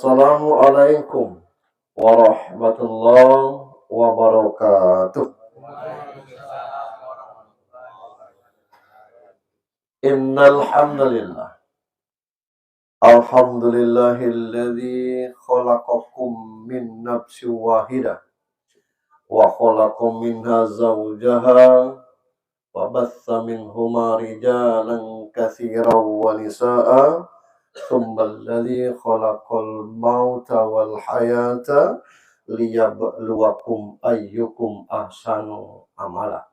Assalamualaikum warahmatullahi wabarakatuh. Innal hamdalillah. Alhamdulillahilladzi khalaqakum min nafsin wahidah wa khalaqa minha zawjaha wa batha minhuma rijalan katsiran wa nisaa'a. Tsummal ladzi khalaqal mauta wal hayata liyabluwakum ayyukum ahsanu amala.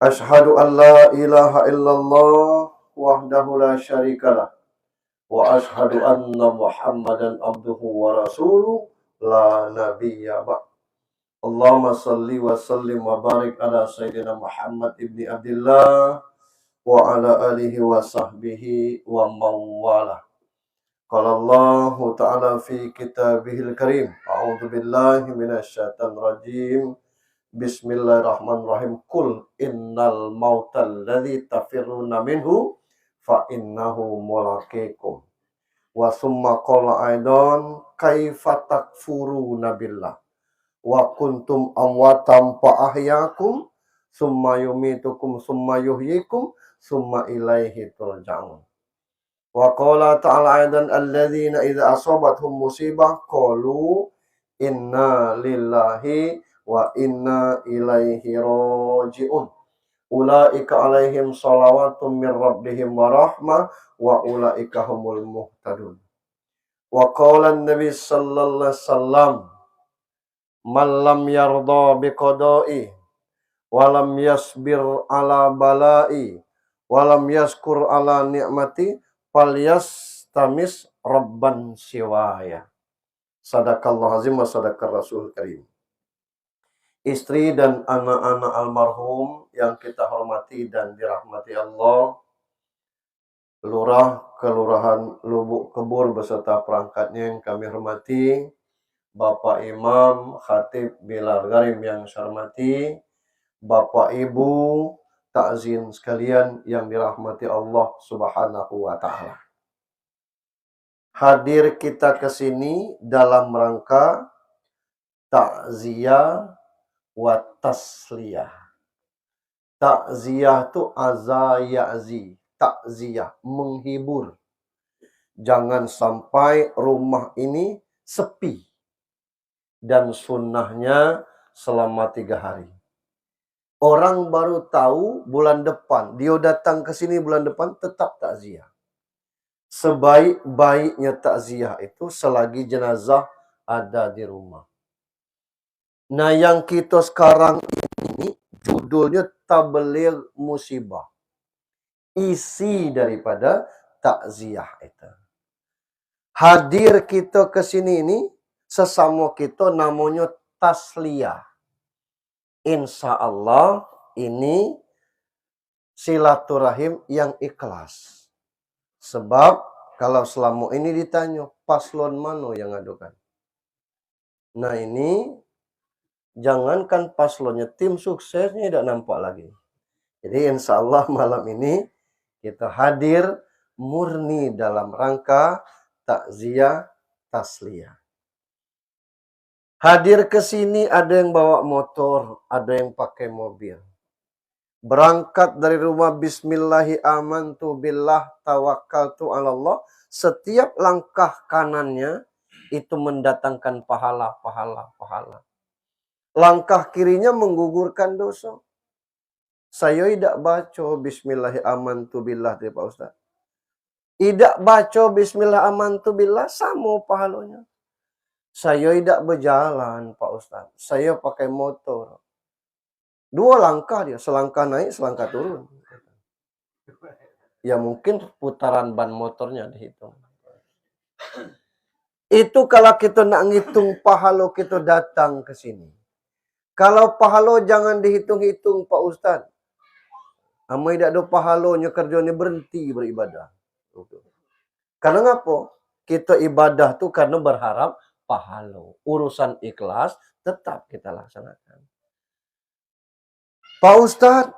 Asyhadu an la ilaha illallah wahdahu la syarikalah wa asyhadu anna Muhammadan abduhu wa rasuluh la nabiyya ba'd. Allahumma salli wa sallim wa barik ala sayyidina Muhammad ibni Abdillah wa ala alihi wa sahbihi wa mawala. Qala Allah ta'ala fi kitabihil karim. A'udzu billahi minasyaitonir rajim. Bismillahirrahmanirrahim. Qul innal mautal ladzi tafirruna minhu fa innahu mulaqikum. Wa summa qala aidan kaifa takfuruna billah wa kuntum amwatan fa ahyaakum summa yumitukum summa yuhyikum summa ilaihi turja'un. Wa qala ta'ala aidan alladzina idza asabathum musibah qalu inna lillahi wa inna ilaihi raji'un. Ulaika alaihim shalawatun min rabbihim wa rahmah wa ulaika humul muhtadun. Wa qala an-nabi sallallahu alaihi wasallam man lam yarda biqada'i wa lam yasbir ala bala'i wa lam yaskur ala ni'mati falyastamis rabban siwaya. Sadaqallahu azim wa sadaqar rasul karim. Istri dan anak-anak almarhum yang kita hormati dan dirahmati Allah, Lurah Kelurahan Lubuk Kebur beserta perangkatnya yang kami hormati, Bapak Imam Khatib Bilal Garim yang saya hormati, Bapak Ibu takzin sekalian yang dirahmati Allah Subhanahu wa taala. Hadir kita ke sini dalam rangka takziah wa tasliyah. Takziah itu azayazi, takziah, menghibur. Jangan sampai rumah ini sepi. Dan sunnahnya selama 3 hari. Orang baru tahu bulan depan, dia datang ke sini bulan depan tetap takziah. Sebaik-baiknya takziah itu selagi jenazah ada di rumah. Nah, yang kita sekarang ini judulnya Tabligh Musibah. Isi daripada takziah itu. Hadir kita ke sini ini sesama kita namanya tasliyah. Insya Allah ini silaturahim yang ikhlas. Sebab kalau selama ini ditanya paslon mana yang ngadukan. Nah ini jangankan paslonnya, tim suksesnya tidak nampak lagi. Jadi insya Allah malam ini kita hadir murni dalam rangka takziah tasliyah. Hadir ke sini ada yang bawa motor, ada yang pakai mobil. Berangkat dari rumah bismillahi amantu billah tawakkaltu ala Allah. Setiap langkah kanannya itu mendatangkan pahala. Langkah kirinya menggugurkan dosa. Saya tidak baca bismillahi amantu billah dari Pak Ustaz. Tidak baca bismillah amantu billah sama pahalanya. Saya tidak berjalan Pak Ustaz. Saya pakai motor. 2 langkah dia, selangkah naik, selangkah turun. Ya mungkin putaran ban motornya dihitung. Itu kalau kita nak ngitung pahala kita datang ke sini. Kalau pahala jangan dihitung-hitung Pak Ustaz. Amai tidak ada pahalanya kerjanya berhenti beribadah. Karena apa? Kita ibadah tuh karena berharap pahala. Urusan ikhlas tetap kita laksanakan. Pak Ustaz,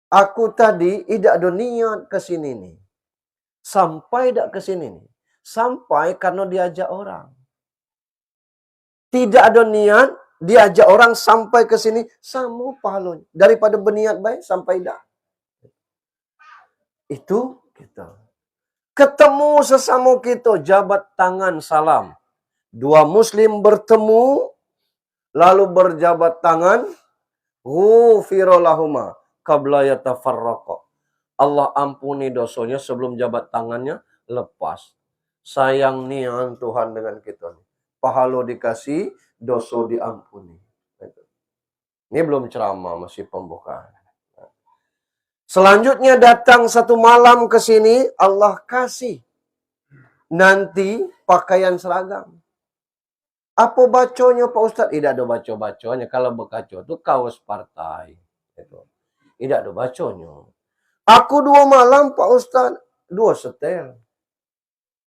aku tadi tidak ada niat ke sini nih. Sampai tidak ke sini nih. sampai karena diajak orang. Tidak ada niat, diajak orang sampai ke sini, sama pahalanya. Daripada berniat baik sampai dah. Itu kita. Ketemu sesama kita, jabat tangan salam. Dua muslim bertemu, lalu berjabat tangan, ghufira lahuma qabla yatafarraqa. Allah ampuni dosanya sebelum jabat tangannya lepas. Sayang nian Tuhan dengan kita. Pahala dikasih, dosa diampuni. Ini belum ceramah, masih pembukaan. Selanjutnya datang satu malam ke sini, Allah kasih nanti pakaian seragam. Apa bacanya Pak Ustadz? Tidak ada baca-bacanya. Kalau berkaca itu kaos partai. Tidak ada bacanya. Aku 2 malam Pak Ustadz, 2 setel.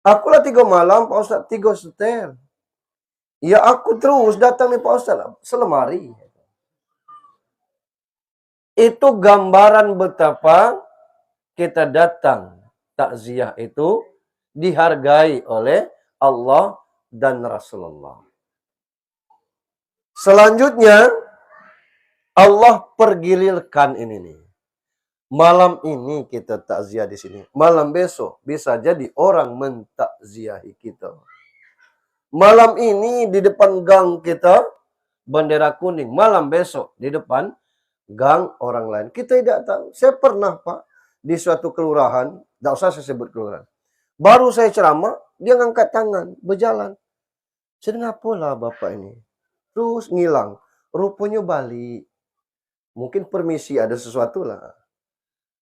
Akulah 3 malam Pak Ustadz, 3 setel. Ya aku terus datang nih Pak Ustadz, selemari. Itu gambaran betapa kita datang takziah itu dihargai oleh Allah dan Rasulullah. Selanjutnya, Allah pergilirkan ini nih. Malam ini kita takziah di sini. Malam besok bisa jadi orang mentakziahi kita. Malam ini di depan gang kita bendera kuning. Malam besok di depan gang orang lain. Kita tidak tahu. Saya pernah Pak di suatu kelurahan, tidak usah saya sebut kelurahan. Baru saya ceramah, dia ngangkat tangan, berjalan. Saya ngapa lah Bapak ini? Terus ngilang. Rupanya balik. Mungkin permisi ada sesuatu lah.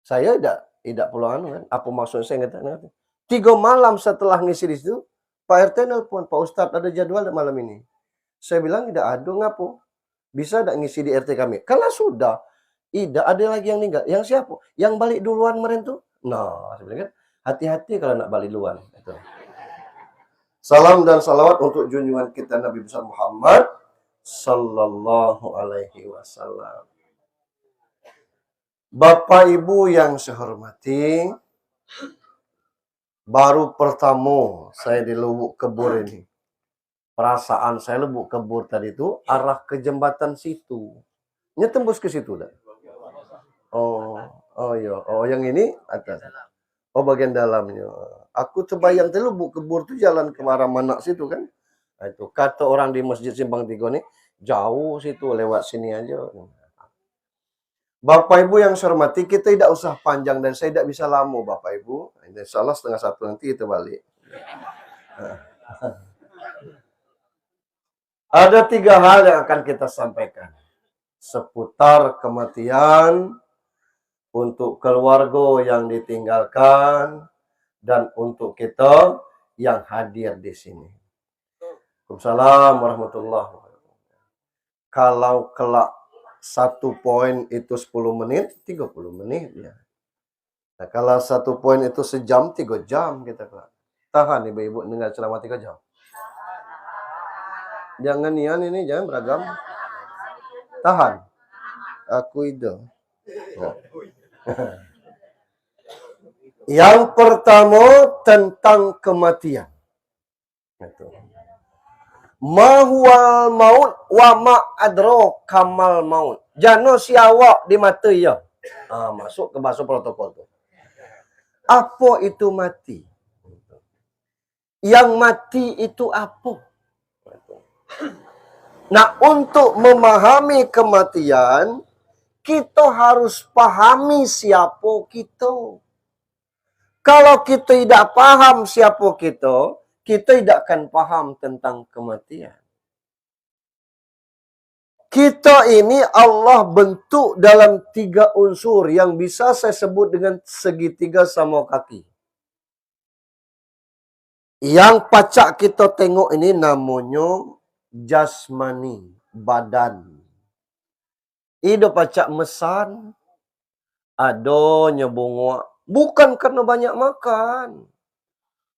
Saya tidak perlu kan. Apa maksud saya ngerti? 3 malam setelah ngisi di situ, Pak RT nelpon, Pak Ustadz ada jadwal malam ini. Saya bilang tidak ada, ngapo? Bisa tidak ngisi di RT kami? Kalau sudah, tidak ada lagi yang meninggal. Yang siapa? Yang balik duluan kemarin tuh. Nah, sebenarnya hati-hati kalau nak balik duluan. Itu. Salam dan salawat untuk junjungan kita Nabi besar Muhammad sallallahu alaihi wasallam. Bapak Ibu yang saya hormati, baru pertama saya di Lubuk Kebur ini. Perasaan saya Lubuk Kebur tadi itu arah ke jembatan situ. Nya tembus ke situ dah. Oh iya. Oh yang ini atas. Oh bagian dalamnya. Aku terbayang tadi Lubuk Kebur tuh jalan ke arah Manak situ kan. Nah, itu kata orang di Masjid Simpang 3 nih, jauh situ lewat sini aja. Bapak Ibu yang saya hormati, kita tidak usah panjang dan saya tidak bisa lama Bapak Ibu. Insya Allah 12:30 nanti kita balik. Ada 3 hal yang akan kita sampaikan. Seputar kematian, untuk keluarga yang ditinggalkan, dan untuk kita yang hadir di sini. Waalaikumsalam warahmatullahi wabarakatuh. Kalau kelak 1 poin itu 10 menit, 30 menit ya. Nah, kalau 1 poin itu sejam, 3 jam kita kelak. Tahan ibu-ibu dengar ceramah 3 jam. Jangan nian ini, jangan beragam. Tahan. Aku itu. Nah. Yang pertama tentang kematian. Itu. Ma huwal maut wa ma adro kamal maut. Jano siawak di mata ya. Masuk ke bahasa protokol tuh. Apa itu mati? Yang mati itu apa? Nah, untuk memahami kematian, kita harus pahami siapa kita. Kalau kita tidak paham siapa kita tidak akan paham tentang kematian. Kita ini Allah bentuk dalam 3 unsur yang bisa saya sebut dengan segitiga sama kaki. Yang pacak kita tengok ini namanya jasmani, badan. Itu pacak mesan, adanya bongok. Bukan karena banyak makan.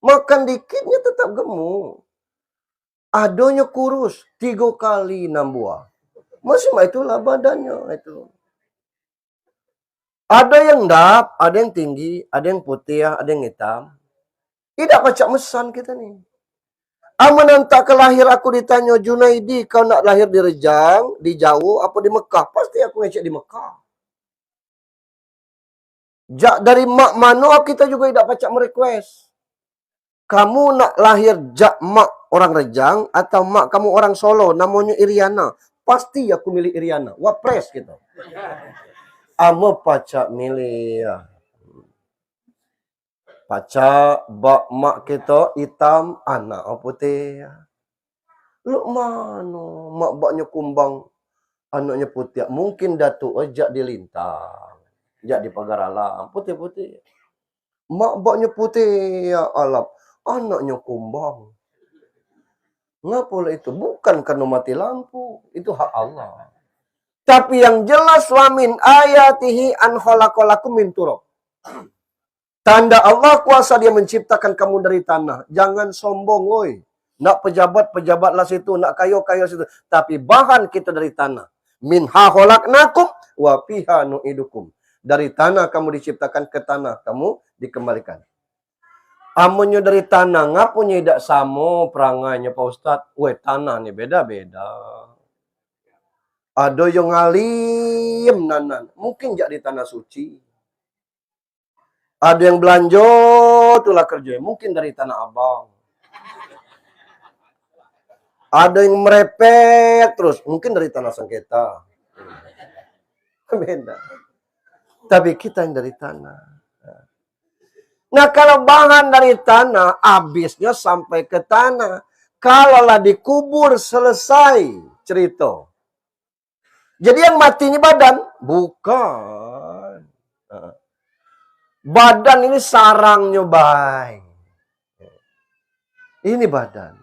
Makan dikitnya tetap gemuk. Adanya kurus 3 kali 6 buah. Masih itulah badannya itu. Ada yang dap, ada yang tinggi, ada yang putih, ada yang hitam. Tidak pacak mesan kita nih. Aman tak kelahir aku ditanya, Junaidi, kau nak lahir di Rejang, di Jawa, apa di Mekah? Pasti aku ngecek di Mekah. Jak dari mak mano kita juga tidak pacak merequest. Kamu nak lahir jak mak orang Rejang atau mak kamu orang Solo, namanya Iriana. Pasti aku milih Iriana. Wapres gitu. Amo pacak milih ya. Pacak bak mak kita hitam, anak putih. Lu mano mak baknya kumbang, anaknya putih. Mungkin datuk ajak di Lintang, jak di pagar alam, putih-putih. Mak baknya putih ya alam, anaknya kumbang. Ngapalah itu? Bukan karena mati lampu, itu hak Allah. Tapi yang jelas wa min ayatihi an khalaqalakum min turab. Tanda Allah kuasa dia menciptakan kamu dari tanah. Jangan sombong, woi. Nak pejabat-pejabatlah situ, nak kayo-kayo situ. Tapi bahan kita dari tanah. Minha khalaqnakum wa fiha nu'idukum. Dari tanah kamu diciptakan, ke tanah kamu dikembalikan. Amunnya dari tanah, ngapunya tidak sama perangainya Pak Ustadz. Weh, tanah nih beda-beda. Ada yang ngalim nanan. Mungkin jadi tanah suci. Ada yang belanja, itulah kerja. Mungkin dari Tanah Abang. Ada yang merepet terus. Mungkin dari Tanah Sengketa. Beda. Tapi kita yang dari tanah. Nah, kalau bahan dari tanah, habisnya sampai ke tanah. Kalaulah dikubur, selesai cerita. Jadi yang mati ini badan? Bukan. Badan ini sarangnya, baik. Ini badan.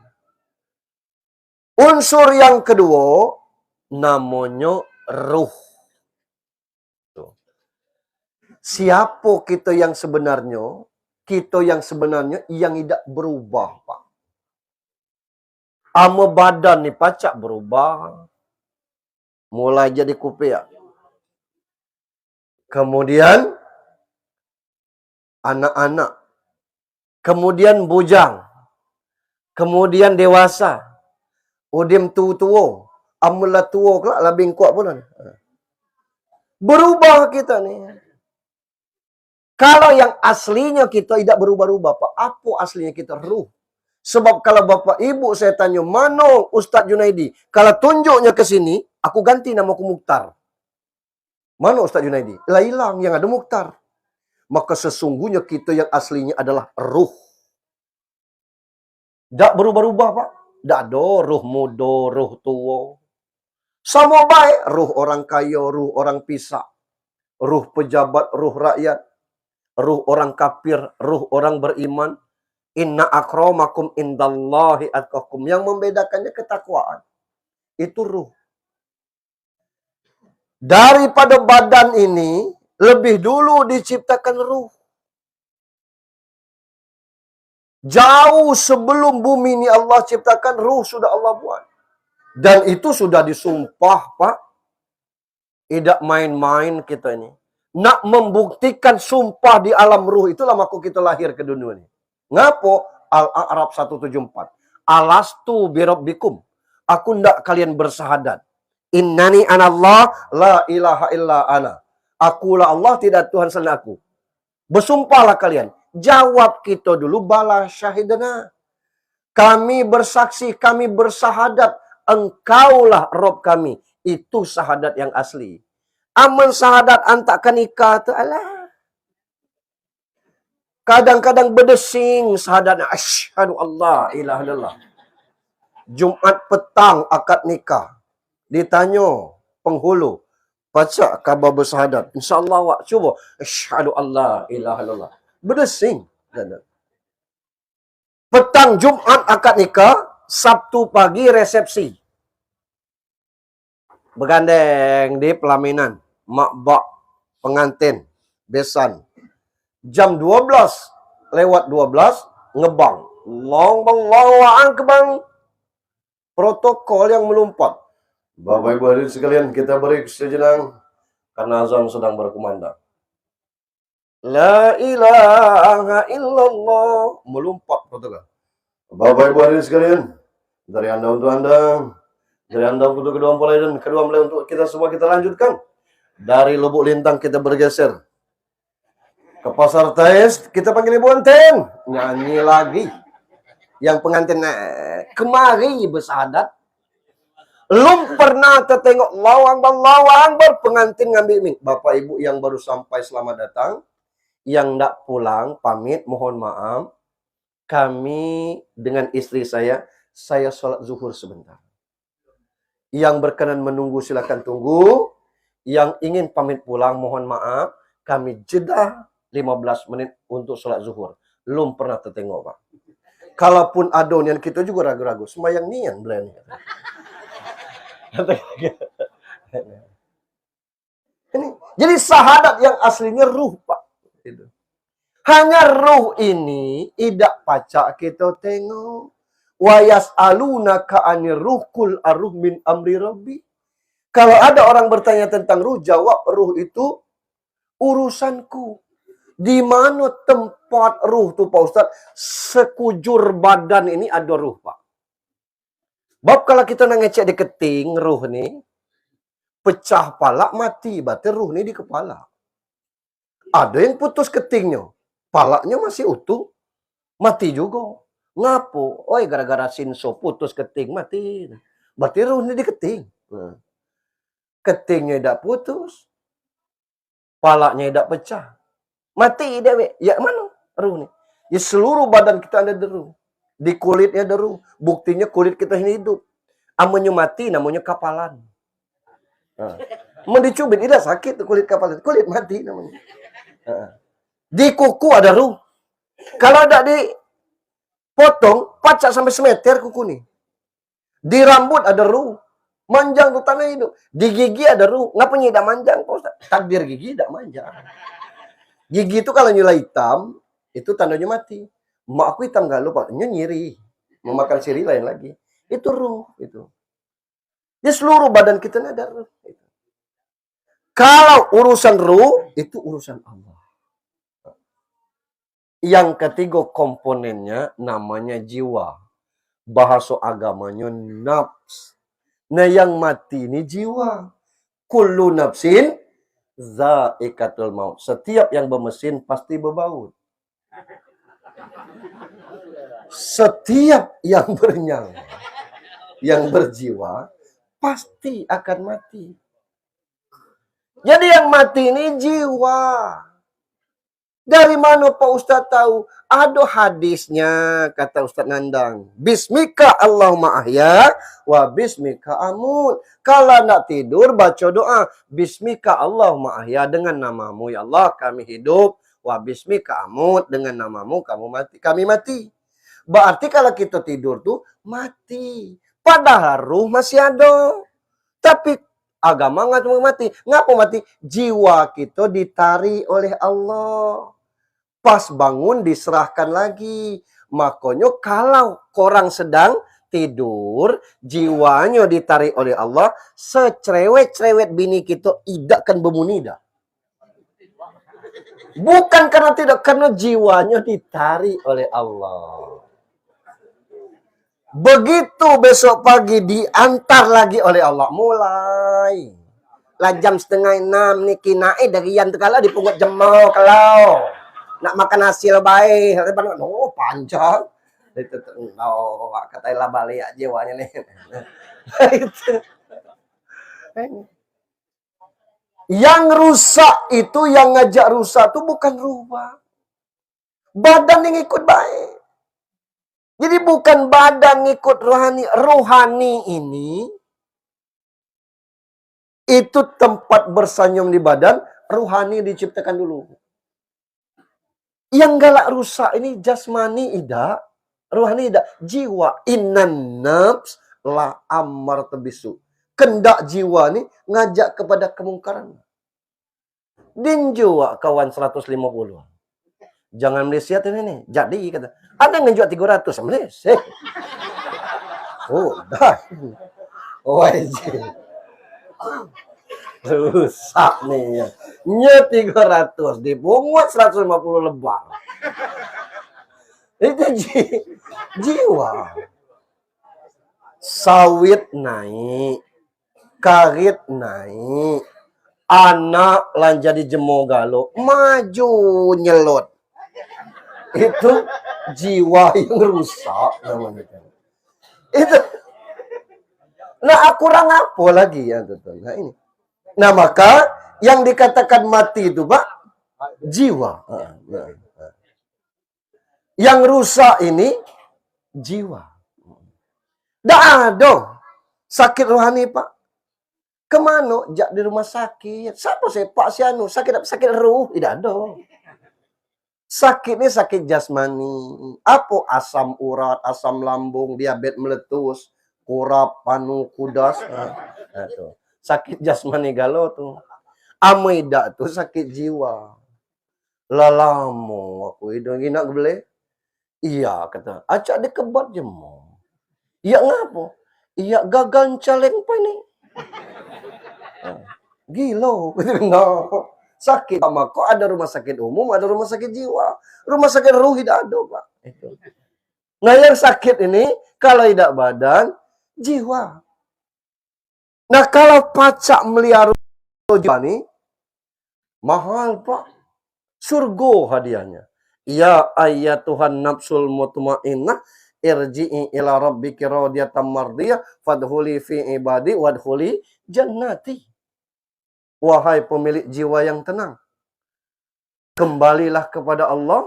Unsur yang kedua namanya ruh. Siapa kita yang sebenarnya? Kita yang sebenarnya yang tidak berubah, Pak. Ama badan nih pacak berubah. Mulai jadi kupia. Kemudian anak-anak. Kemudian bujang. Kemudian dewasa. Udim tua-tua. Amula tua kelak lebih kuat pun. Berubah kita nih. Kalau yang aslinya kita tidak berubah-ubah, Pak. Apa aslinya kita? Ruh. Sebab kalau Bapak Ibu saya tanya, mana Ustadz Junaidi? Kalau tunjuknya ke sini, aku ganti nama aku Mukhtar. Mana Ustadz Junaidi? Lah hilang, yang ada Mukhtar. Maka sesungguhnya kita yang aslinya adalah ruh. Tak berubah-ubah, Pak. Tak ada ruh muda, ruh tua. Sama baik, ruh orang kaya, ruh orang pisak. Ruh pejabat, ruh rakyat. Ruh orang kafir, ruh orang beriman. Inna akramakum indallahi atqakum. Yang membedakannya ketakwaan. Itu ruh. Daripada badan ini, lebih dulu diciptakan ruh. Jauh sebelum bumi ini Allah ciptakan, ruh sudah Allah buat. Dan itu sudah disumpah, Pak. Tidak main-main kita ini. Nak membuktikan sumpah di alam ruh, itulah maka kita lahir ke dunia ini. Ngapo? Al-A'raf 174. Alastu birabbikum. Aku ndak kalian bersahadat. Innani anallah la ilaha illa ana. Akulah Allah, tidak Tuhan selain aku. Bersumpahlah kalian. Jawab kita dulu, bala syahidana. Kami bersaksi, kami bersahadat. Engkaulah Rob kami. Itu sahadat yang asli. Aman sahadat antakkan nikah tu alah. Kadang-kadang berdesing sahadatnya. Asyhadu Allah ilaha illallah. Jumat petang akad nikah. Ditanya penghulu. Baca khabar bersahadat. InsyaAllah wak. Cuba. Asyhadu Allah ilaha illallah. Berdesing. Petang Jumat akad nikah. Sabtu pagi resepsi. Bergandeng di pelaminan. Mak bak pengantin. Besan. Jam 12 lewat 12 ngebang. Allahu akbar. Protokol yang melompat. Bapak Ibu hadirin sekalian, kita break sejenak karena azan sedang berkumandang. La ilaha illallah. Melompat protokol. Bapak Ibu hadirin sekalian, dari Anda untuk Anda, dari Anda untuk kedua mempelai dan kedua mempelai untuk kita semua, kita lanjutkan. Dari Lubuk Lintang kita bergeser ke Pasar Tais, kita panggil Ibu Anten. Nyanyi lagi. Yang pengantin kemari bersahadat. Belum pernah tertengok Allahu Akbar, pengantin ngambil mic. Bapak Ibu yang baru sampai, selamat datang. Yang tidak pulang, pamit, mohon maaf. Kami dengan istri saya sholat zuhur sebentar. Yang berkenan menunggu silakan tunggu. Yang ingin pamit pulang, mohon maaf. Kami jeda 15 menit untuk sholat zuhur. Belum pernah tertengok, Pak. Kalaupun ada nian, kita juga ragu-ragu. Sembayang nian, belani. Ini, jadi sahadat yang aslinya ruh, Pak. Hanya ruh ini tidak pacak kita tengok. Wa yas'alunaka 'anir ruh qul ar-ruh min amri rabbi. Kalau ada orang bertanya tentang ruh, jawab ruh itu urusanku. Di mana tempat ruh tuh, Pak Ustaz? Sekujur badan ini ada ruh, Pak. Bab kalau kita nak ngecek di keting, ruh nih, pecah palak mati, berarti ruh nih di kepala. Ada yang putus ketingnya, palaknya masih utuh, mati juga. Ngapo? Oi, gara-gara sinso putus keting, mati. Berarti ruh nih di keting. Ketingnya tidak putus, palaknya tidak pecah, mati dewe. Ya mana ruh nih? Ya seluruh badan kita ada ruh. Di kulitnya ada ruh. Buktinya kulit kita ini hidup. Amanya mati namanya kapalan. Mau dicubit, tidak sakit kulit kapalan. Kulit mati namanya. Di kuku ada ruh. Kalau tidak dipotong, pacak sampai semeter kuku nih. Di rambut ada ruh. Manjang tuh tanah hidup. Di gigi ada ruh. Ngapanya tidak manjang, Pak Ustaz? Takdir gigi tidak manjang. Gigi itu kalau nyulai hitam, itu tandanya mati. Mak aku hitam gak lupa, nyiri. Mau makan siri lain lagi. Itu ruh. Itu. Di seluruh badan kita ada ruh. Itu. Kalau urusan ruh, itu urusan Allah. Yang ketiga komponennya namanya jiwa. Bahasa agamanya nafs. Nah yang mati ini jiwa. Kullu nafsin zaikatul maut. Setiap yang bermesin pasti berbaut. Setiap yang bernyawa, yang berjiwa, pasti akan mati. Jadi yang mati ini jiwa. Dari mana Pak Ustaz tahu? Ada hadisnya, kata Ustaz Nandang. Bismika Allahumma ahya, wa bismika amut. Kalau nak tidur, baca doa. Bismika Allahumma ahya, dengan namamu ya Allah kami hidup. Wa bismika amut, dengan namamu kami mati. Berarti kalau kita tidur tuh mati. Padahal ruh masih ada. Tapi agama nggak cuma mati. Ngapa mati? Jiwa kita ditarik oleh Allah. Pas bangun diserahkan lagi. Makanya kalau orang sedang tidur, jiwanya ditarik oleh Allah, secerewet-cerewet bini kita idakkan bermunida. Bukan karena tidak, karena jiwanya ditarik oleh Allah. Begitu besok pagi diantar lagi oleh Allah. Mulai. Lah jam 5:30 nih kinae dari yang tegala dipungut jemol kalau. Nak makan hasil baik. Oh panjang. Itu katanya balik aja jiwanya nih. Yang rusak itu, yang ngajak rusak itu bukan rupa. Badan yang ikut baik. Jadi bukan badan ngikut rohani. Rohani ini itu tempat bersanyum di badan. Rohani diciptakan dulu. Yang galak rusak ini jasmani tidak. Rohani tidak. Jiwa. Innan nafs la ammar tebisu. Kendak jiwa ini ngajak kepada kemungkaran. Dinjua kawan 150. Jangan Malaysia ini. Jadi kata. Ada yang ngejual 300 Malaysia. Oh, dah. Oh, Rusak nih ya. Nya 300 dipungut 150 lebang. Itu jiwa. Sawit naik, karit naik, anak lan jadi jemogalo, maju nyelot. Itu jiwa yang rusak namanya. Itu. Nah, kurang apa lagi ya, teman. Nah, ini. Nah, maka yang dikatakan mati itu, Pak, jiwa. Yang rusak ini jiwa. Dah ada sakit rohani, Pak. Kemana? Jak di rumah sakit. Siapa sih Pak si anu sakit ruh? Tidak ada. Sakit ini sakit jasmani. Apa asam urat, asam lambung, diabetes meletus, kurap, panu, kudas. Nah, tuh. Sakit jasmani galau tuh. Amida tuh sakit jiwa. Lalamu aku itu nak boleh. Iya kata. Acak dia kebat jemu. Iya ngapa? Iya gagal caleng apa ini? Gila. No. Sakit sama kok ada rumah sakit umum, ada rumah sakit jiwa. Rumah sakit ruh tidak ada, Pak. Itu. Nah, yang sakit ini kalau tidak badan, jiwa. Nah, kalau pacak melihara jiwa ini mahal, Pak. Surga hadiahnya. Ya ayyatuhan nafsul mutmainnah irji'i ila rabbiki radiyatan mardiyah fadkhuli fi ibadi wadkhuli jannati. Wahai pemilik jiwa yang tenang, kembalilah kepada Allah,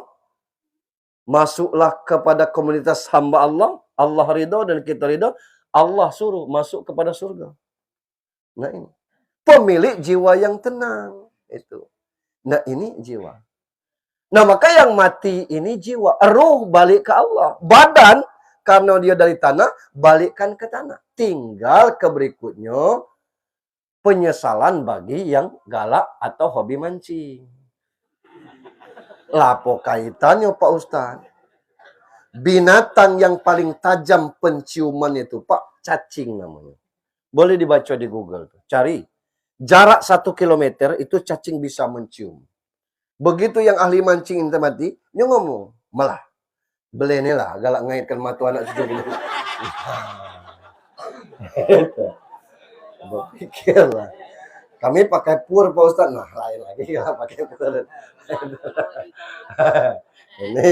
masuklah kepada komunitas hamba Allah, Allah ridho dan kita ridho, Allah suruh masuk kepada surga. Nah ini, pemilik jiwa yang tenang itu. Nah ini jiwa. Nah maka yang mati ini jiwa, ruh balik ke Allah, badan karena dia dari tanah balikkan ke tanah. Tinggal ke berikutnya penyesalan bagi yang galak atau hobi mancing. Lapo kaitannya Pak Ustaz? Binatang yang paling tajam penciuman itu Pak, cacing namanya. Boleh dibaca di Google. Cari. Jarak 1 kilometer itu cacing bisa mencium. Begitu yang ahli mancing itu mati, dia ngomong, malah. Belene lah, galak ngaitkan matu anak cucu. Berpikir lah. Kami pakai pur Pak Ustaz. Nah, lain lagi ya pakai pur. Ini.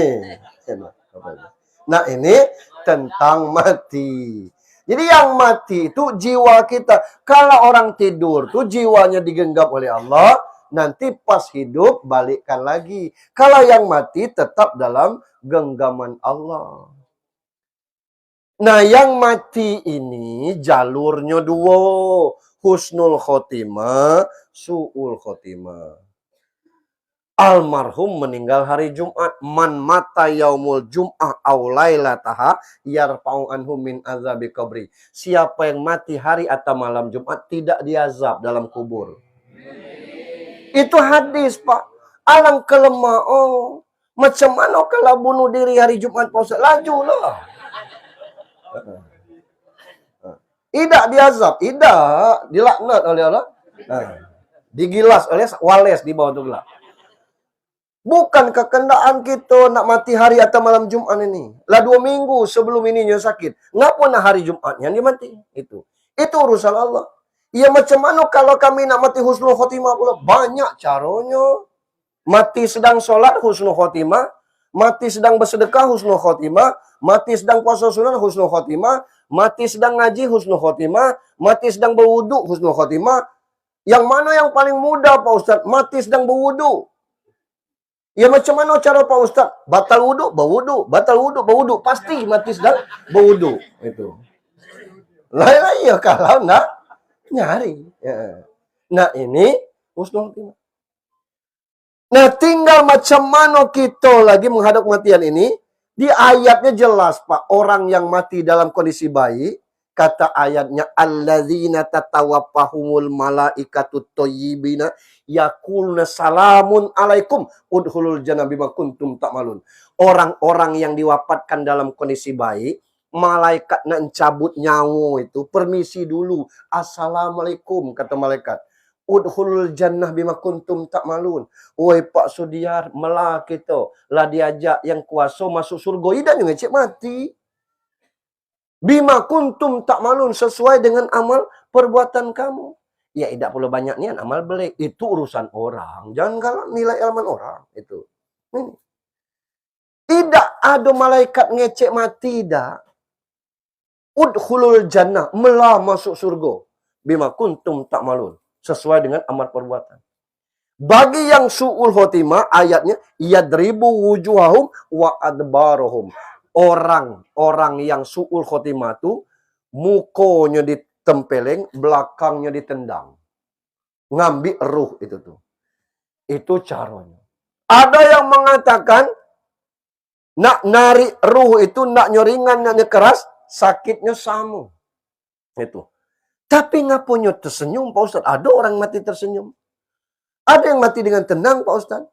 Nah, ini tentang mati. Jadi yang mati itu jiwa kita. Kalau orang tidur tuh jiwanya digenggam oleh Allah, nanti pas hidup balikkan lagi. Kalau yang mati tetap dalam genggaman Allah. Nah, yang mati ini jalurnya dua. Husnul khotimah, su'ul khotimah. Almarhum meninggal hari Jumat. Man mata yaumul jum'ah aw lailataha yarfa'u anhum min azabi qabri. Siapa yang mati hari atau malam Jumat tidak diazab dalam kubur. Itu hadis, Pak. Alang kelemah. Oh, macam mana kalau bunuh diri hari Jumat, Pak Ustaz? Laju lah. Tidak diazab, tidak dilaknat oleh Allah. Digilas oleh wales di bawah tu gelap. Bukan kekendakan kita nak mati hari atau malam Jumat ini. Lah 2 minggu sebelum ininya sakit. Ngapa nak hari Jumatnya dia mati? Itu urusan Allah. Ya macam mana kalau kami nak mati husnul khotimah pula? Banyak caranya. Mati sedang solat husnul khotimah. Mati sedang bersedekah husnul khotimah. Mati sedang puasa sunat husnul khotimah. Mati sedang ngaji husnul khotimah. Mati sedang berwuduk husnul khotimah. Yang mana yang paling mudah Pak Ustaz? Mati sedang berwuduk. Ya macam mana cara Pak Ustaz? Batal wuduk, berwuduk. Batal wuduk, berwuduk. Pasti mati sedang berwuduk. Itu. Lain-lain ya kalau nak nyari. Ya. Nah ini husnul khotimah. Nah tinggal macam mana kita lagi menghadap kematian ini. Di ayatnya jelas Pak. Orang yang mati dalam kondisi baik. Kata ayatnya. Alladzina tatawaffahumul malaikatu thayyibina. Yaquluna salamun alaikum. Udhulul jannah bima kuntum ta'malun. Orang-orang yang diwafatkan dalam kondisi baik. Malaikat nak cabut nyawa itu. Permisi dulu. Assalamualaikum kata malaikat. Udkhulul jannah bima kuntum ta'malun. Oi Pak Sudiar, melah kita lah diajak yang kuasa masuk surga. Idan juga cik mati. Bima kuntum ta'malun, sesuai dengan amal perbuatan kamu. Ya, tidak perlu banyak niat amal belik. Itu urusan orang. Jangan galak nilai amal orang. Itu. Ini. Tidak ada malaikat ngecek mati, tidak. Udkhulul jannah, melah masuk surga. Bima kuntum ta'malun, sesuai dengan amal perbuatan. Bagi yang su'ul khotimah, ayatnya, yadribu wujuhahum wa adbarahum. Orang yang su'ul khotimah itu, mukonya ditempeleng, belakangnya ditendang. Ngambil ruh itu tuh. Itu caranya. Ada yang mengatakan, nak narik ruh itu, nak nyoringan, nak keras, sakitnya sama. Itu. Tapi ngapunya tersenyum, Pak Ustaz? Ada orang mati tersenyum. Ada yang mati dengan tenang, Pak Ustaz.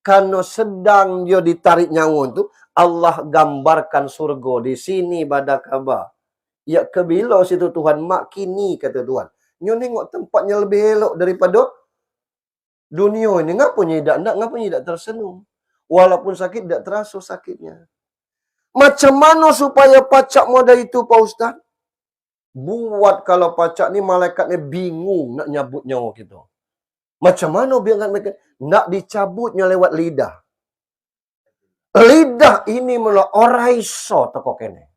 Karena sedang dia ditarik nyawa itu, Allah gambarkan surga di sini pada Ka'bah. Ya kebila situ Tuhan, mak kini kata Tuhan. Nyo nengok tempatnya lebih elok daripada dunia ini. Ngapunya tidak tersenyum. Walaupun sakit, tidak terasa sakitnya. Macam mana supaya pacak modal itu, Pak Ustaz? Buat kalau pacak ni malaikatnya bingung nak nyabut nyawa kita. Macam mana biar mereka nak dicabutnya lewat lidah. Lidah ini mula orang iso teko kene.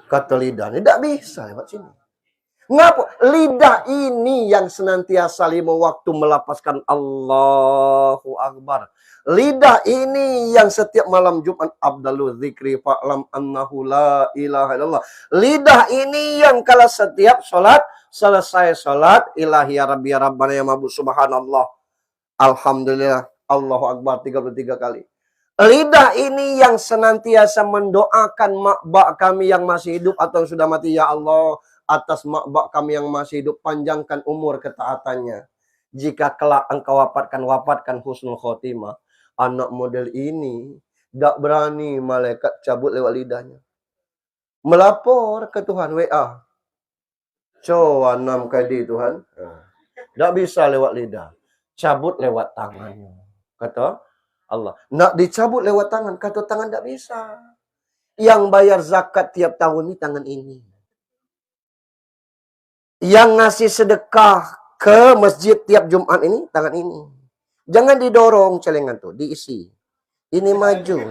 Kata lidah ni tak bisa lewat sini. Ngapa? Lidah ini yang senantiasa 5 waktu melapaskan Allahu Akbar. Lidah ini yang setiap malam Jumat abdalu zikri fa'lam annahu la ilaha illallah. Lidah ini yang kalau setiap sholat, selesai sholat, ilahi ya rabbi ya rabbana ya mabud subhanallah. Alhamdulillah, Allahu Akbar 33 kali. Lidah ini yang senantiasa mendoakan mak-bak kami yang masih hidup atau sudah mati. Ya Allah, atas mak-bak kami yang masih hidup, panjangkan umur ketaatannya. Jika kelak engkau wafatkan husnul khotimah. Anak model ini tak berani malaikat cabut lewat lidahnya. Melapor ke Tuhan WA. Coba 6 kali Tuhan. Tak bisa lewat lidah. Cabut lewat tangannya. Kata Allah. Nak dicabut lewat tangan. Kata tangan tak bisa. Yang bayar zakat tiap tahun ni tangan ini. Yang ngasih sedekah ke masjid tiap Jumat ini tangan ini. Jangan didorong celengan tuh, diisi. Ini maju.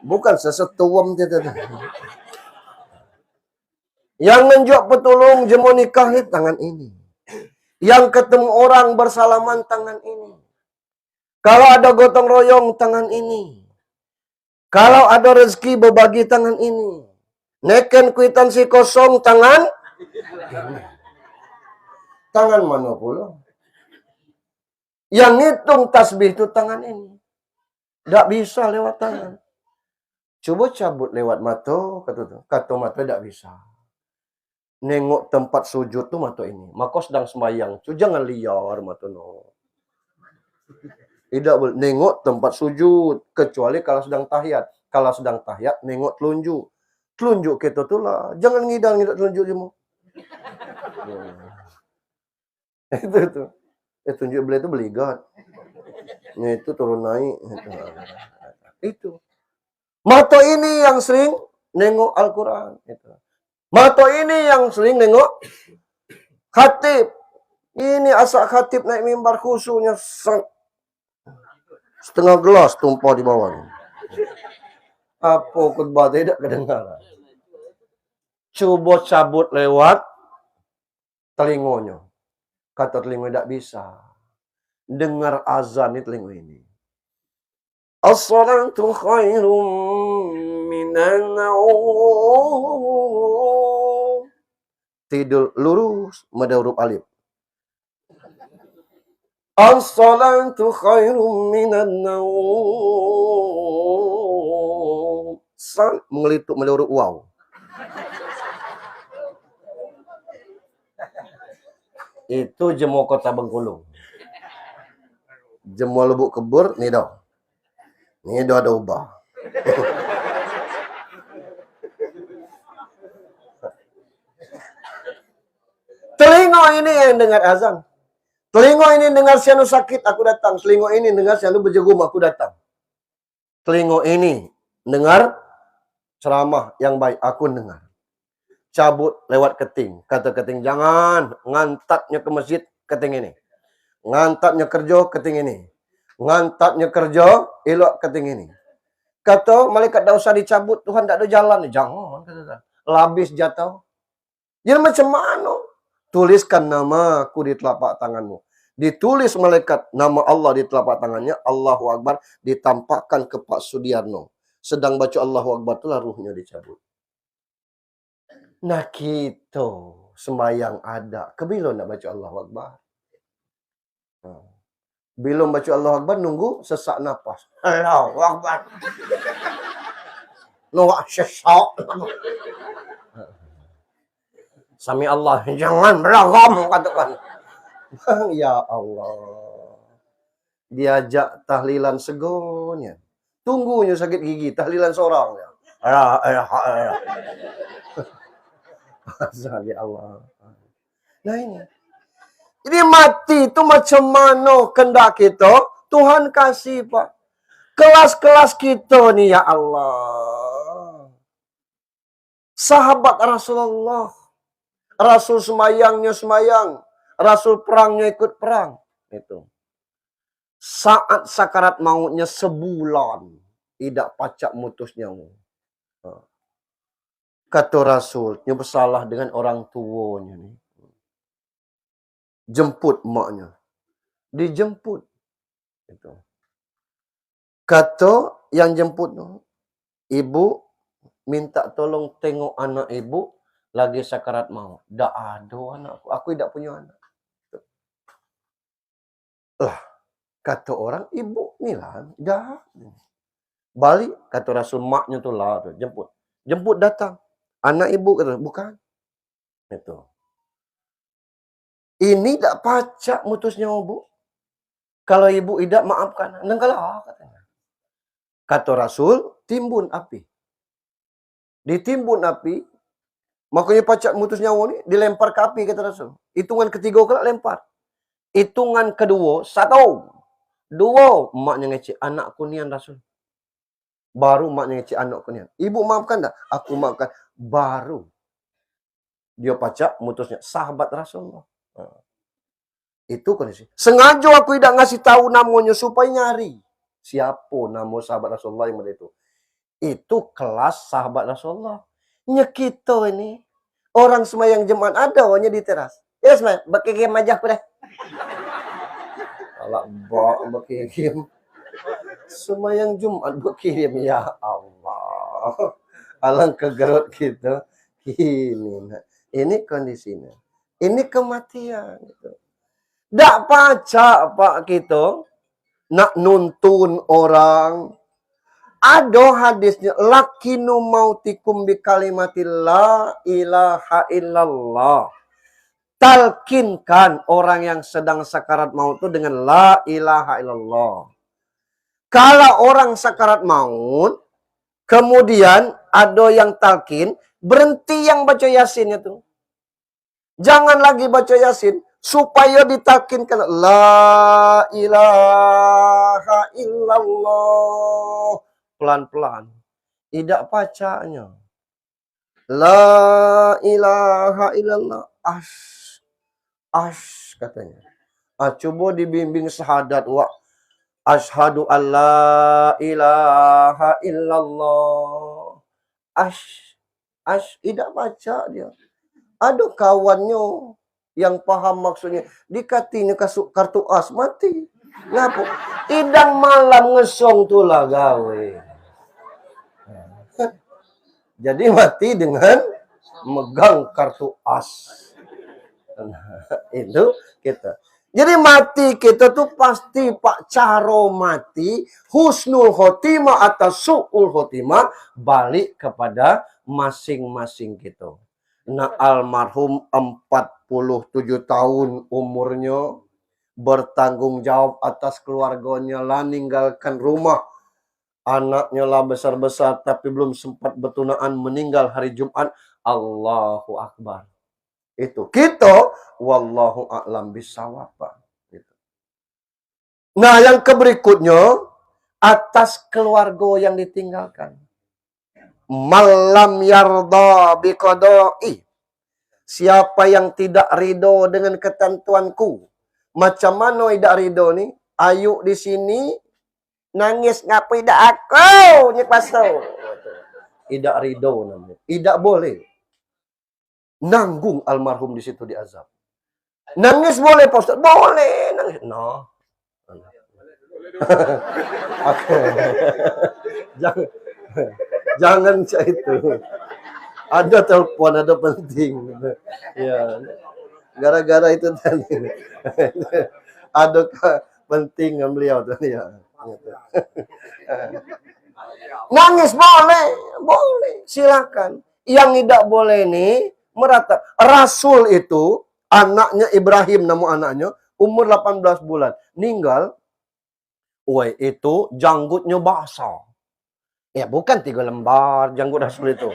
Bukan sesetuam itu. Yang menjual petulung jemu nikah tangan ini. Yang ketemu orang bersalaman tangan ini. Kalau ada gotong royong tangan ini. Kalau ada rezeki berbagi tangan ini. Neken kwitansi kosong tangan. Tangan mana pula? Yang ngitung tasbih itu tangan ini. Tak bisa lewat tangan. Coba cabut lewat mata. Kata mata tak bisa. Nengok tempat sujud tu mata ini. Maka sedang sembahyang. Jangan liar mata no. Tidak boleh. Nengok tempat sujud. Kecuali kalau sedang tahiyat. Kalau sedang tahiyat, nengok telunjuk. Telunjuk kita tu lah. Jangan ngidang telunjuk je mu. Itu. Tunjuk beli itu beli God. Itu turun naik. Itu. Mata ini yang sering nengok Al-Quran. Mata ini yang sering nengok khatib. Ini asak khatib naik mimbar khusyuknya setengah gelas tumpah di bawah. Apa khutbah tidak kedengaran. Coba cabut lewat telingonya. Kata telinga tidak bisa. Dengar azan di telinga ini. As-salatu khairum minan naum. Tidur lurus, mada huruf alif. As-salatu khairum minan naum. Sal mengelituk mada huruf waw. Itu jemu kota Bengkulu. Jemu Lubuk Kebur, ni dah. Ni dah ada ubah. Telinga ini yang dengar azan. Telinga ini dengar sianu sakit, aku datang. Telinga ini dengar sianu berjegum, aku datang. Telinga ini dengar ceramah yang baik, aku dengar. Cabut lewat keting. Kata keting, jangan ngantatnya ke masjid, keting ini. Ngantatnya kerja, keting ini. Ngantatnya kerja, elok keting ini. Kata malaikat tak usah dicabut, Tuhan tak ada jalan. Jangan, kata. Labis jatuh. Jadi macam mana? Tuliskan nama aku di telapak tanganmu. Ditulis malaikat nama Allah di telapak tangannya. Allahu Akbar. Ditampakkan ke Pak Sudiarno. Sedang baca Allahu Akbar itulah ruhnya dicabut. Nah kita sembahyang ada. Kebilo nak baca Allahu Akbar. Belum baca Allahu Akbar nunggu sesak nafas. Allahu Akbar. Nunggu sesak. Sami Allah, jangan beragam, katakan. Ya Allah. Diajak tahlilan segonya. Tunggunya sakit gigi, tahlilan seorang. Ya Allah. Nah ini. Jadi mati itu macam mana kendak kita, Tuhan kasih, Pak. Kelas-kelas kita nih, ya Allah. Sahabat Rasulullah. Rasul semayangnya semayang. Rasul perangnya ikut perang. Itu. Saat sakarat mautnya sebulan. Tidak pacak mutus nyawa. Kata Rasul, dia bersalah dengan orang tuanya nih. Jemput maknya. Dijemput. Itu. Kata yang jemput, ibu minta tolong tengok anak ibu. Lagi sakarat maut. Tak ada anakku. Aku tidak punya anak. Lah, kata orang, ibu ni lah. Dah. Balik, kata Rasul, maknya tu lah. Jemput. Jemput datang. Anak ibu kata, bukan. Itu. Ini tak pacak mutusnya ibu. Kalau ibu tidak maafkan. Nengkalah, katanya. Kata Rasul, timbun api. Ditimbun api. Makanya pacak mutus nyawa ni dilempar ke api, kata Rasul. Hitungan ketiga kelak lempar. Hitungan kedua, 1, 2. Maknya ngecek anakku nian Rasul. Baru maknya ngecek anakku nian. Ibu maafkan tak? Aku maafkan. Baru. Dia pacak mutusnya. Sahabat Rasulullah. Itu kondisi. Sengaja aku tidak ngasih tahu namanya supaya nyari. Siapa nama sahabat Rasulullah yang itu? Itu kelas sahabat Rasulullah. Kita ini orang semayang Jumat ada hanya di teras. Ya semayang, bakikim aja aku dah. Alak bakikim. Semayang Jumat bakikim, ya Allah. Alangkah gerut kita. Ini kondisinya. Ini kematian. Tak pacak Pak kita nak nuntun orang. Ada hadisnya, lakinu mautikum bi kalimatil la ilaha illallah. Talkinkan orang yang sedang sakarat maut itu dengan la ilaha illallah. Kalau orang sakarat maut, kemudian ada yang talkin, berhenti yang baca yasin itu. Jangan lagi baca yasin, supaya ditalkinkan la ilaha illallah. Pelan-pelan. Tidak pacanya. La ilaha illallah. Katanya. Coba dibimbing syahadat. Ashadu an la ilaha illallah. Tidak baca dia. Ada kawannya yang paham maksudnya. Dikatinya kartu as, mati. Ngapa? Idang malam ngesong tulah gawe. Jadi mati dengan megang kartu as. Itu kita. Jadi mati kita tuh pasti Pak Caro mati. Husnul khotimah atau su'ul khotimah. Balik kepada masing-masing kita. Nah almarhum 47 tahun umurnya. Bertanggung jawab atas keluarganya lah, ninggalkan rumah. Anaknya lah besar-besar tapi belum sempat bertunaan, meninggal hari Jumat. Allahu Akbar. Itu. Kita Wallahu a'lam bishawab. Gitu. Nah, yang berikutnya, atas keluarga yang ditinggalkan. Malam yarda biqada'i. Siapa yang tidak ridho dengan ketentuanku. Macam mana tidak ridho ni? Ayu di sini nangis ngapa tidak aku ni pasal. Tidak ridho namanya. Tidak boleh. Nanggung almarhum di situ diazab. Nangis boleh, Pak Ustaz? Boleh nangis. No. Oke. Jangan itu. Ada telepon, ada penting. Ya. Gara-gara itu tadi. Ada penting beliau tadi ya. Nangis boleh, boleh, silakan. Yang tidak boleh nih meratap. Rasul itu anaknya Ibrahim, nama anaknya umur 18 bulan, meninggal. Woi, itu janggutnya basah. Ya bukan 3 lembar janggut Rasul itu.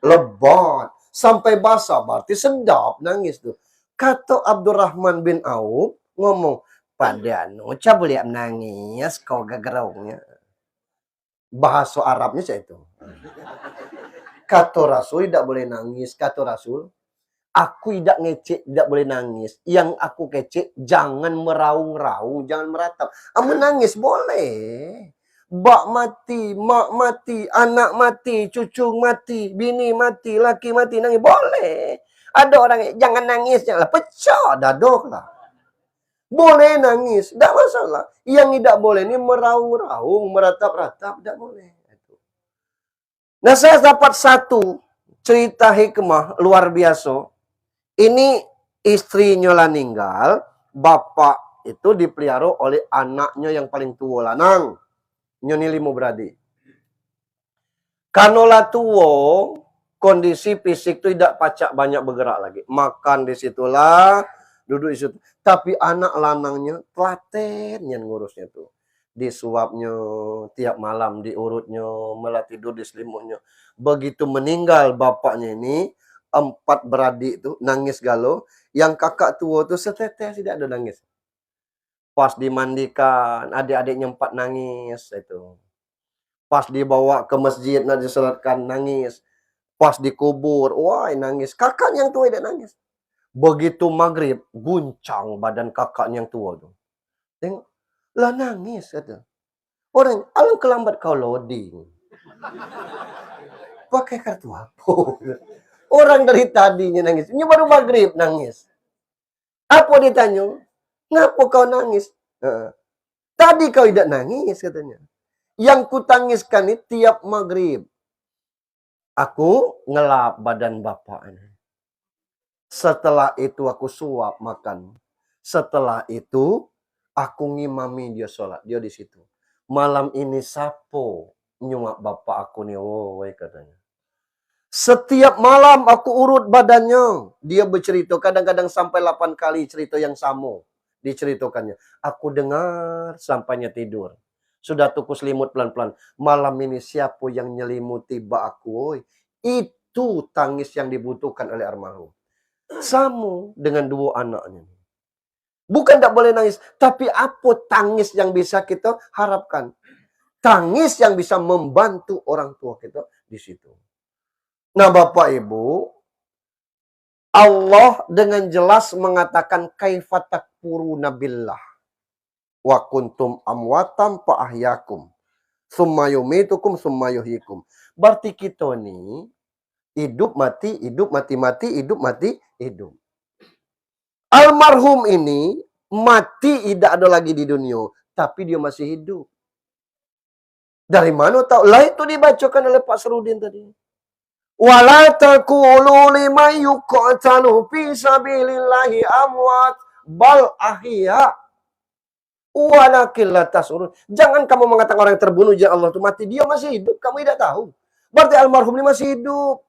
Lebat sampai basah, berarti sedap nangis tuh. Kata Abdurrahman bin Auf ngomong, pada nuca boleh nangis kau gagerongnya. Bahasa Arabnya saya itu. Kata Rasul tidak boleh nangis. Kata Rasul, aku tidak ngecek, tidak boleh nangis. Yang aku kecek, jangan meraung-raung, jangan meratap. Menangis boleh. Bak mati, mak mati, anak mati, cucu mati, bini mati, laki mati, nangis boleh. Ada orang jangan nangis, janganlah pecah dadok lah. Boleh nangis, tidak masalah. Yang tidak boleh ini meraung-raung, meratap-ratap, tidak boleh. Nah, saya dapat satu cerita hikmah luar biasa. Ini istrinya lah meninggal, bapak itu dipelihara oleh anaknya yang paling tua lanang. Nyoni 5 beradik. Karena tua, kondisi fisik itu tidak pacak banyak bergerak lagi. Makan di situlah, duduk di situ. Tapi anak lanangnya telaten yang ngurusnya tuh. Disuapnya tiap malam, diurutnya, malah tidur di selimutnya. Begitu meninggal bapaknya ini, 4 beradik tuh nangis galau. Yang kakak tua tuh setetes tidak ada nangis. Pas dimandikan, adik-adiknya 4 nangis itu. Pas dibawa ke masjid, nak disolatkan nangis. Pas dikubur, wah nangis. Kakak yang tua tidak nangis. Begitu maghrib, guncang badan kakak yang tua tuh. Tengok, lah nangis kata. Orang, alang kelambat kau loading. Pakai kartu apa? Orang dari tadinya nangis. Ini baru maghrib nangis. Apa ditanya? Ngapa kau nangis? Tadi kau tidak nangis katanya. Yang kutangiskan ini tiap maghrib. Aku ngelap badan bapak ini. Setelah itu aku suap makan. Setelah itu aku ngimami dia sholat. Dia di situ. Malam ini sapo nyuap bapak aku nih. Oh, katanya. Setiap malam aku urut badannya. Dia bercerita. Kadang-kadang sampai 8 kali cerita yang sama. Diceritakannya. Aku dengar sampainya tidur. Sudah tuku selimut pelan-pelan. Malam ini siapa yang nyelimuti bak aku? Itu tangis yang dibutuhkan oleh almarhum. Sama dengan 2 anaknya. Bukan tak boleh nangis. Tapi apa tangis yang bisa kita harapkan? Tangis yang bisa membantu orang tua kita di situ. Nah, Bapak Ibu, Allah dengan jelas mengatakan kaifa takfuruna billah wa kuntum amwatam fa ahyakum summa yumitukum summa yuhyikum. Berarti kita nih hidup mati, hidup mati mati, hidup mati, hidup. Almarhum ini mati tidak ada lagi di dunia, tapi dia masih hidup. Dari mana tahu? Lah itu dibacakan oleh Pak Serudin tadi. Wala taqulu liman yuqtalu fi sabilillahi amwat bal ahya. Walakin la tasurun. Jangan kamu mengatakan orang yang terbunuh ya Allah itu mati, dia masih hidup, kamu tidak tahu. Berarti almarhum ini masih hidup.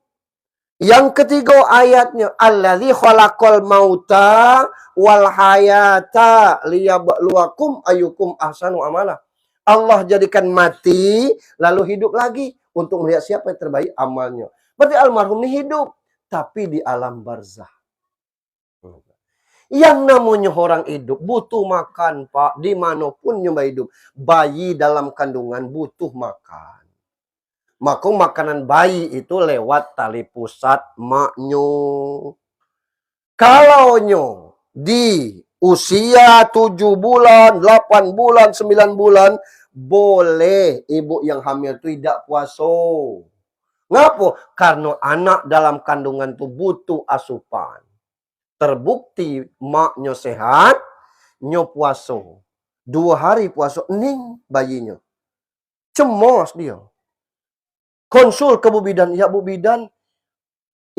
Yang ketiga ayatnya, allazi khalaqal mauta wal hayata liyabluwakum ayyukum ahsanu amala. Allah jadikan mati lalu hidup lagi untuk melihat siapa yang terbaik amalnya. Berarti almarhum ini hidup tapi di alam barzah. Yang namanya orang hidup butuh makan, Pak. Dimanapun nyoba hidup. Bayi dalam kandungan butuh makan. Maka makanan bayi itu lewat tali pusat maknyo. Kalau nyo di usia 7 bulan, 8 bulan, 9 bulan, boleh ibu yang hamil itu tidak puasa. Ngapa? Karena anak dalam kandungan itu butuh asupan. Terbukti maknya sehat, nyo puasa. 2 hari puasa, ning bayinya. Cemos dia. Konsul ke Bu Bidan. Ya Bu Bidan,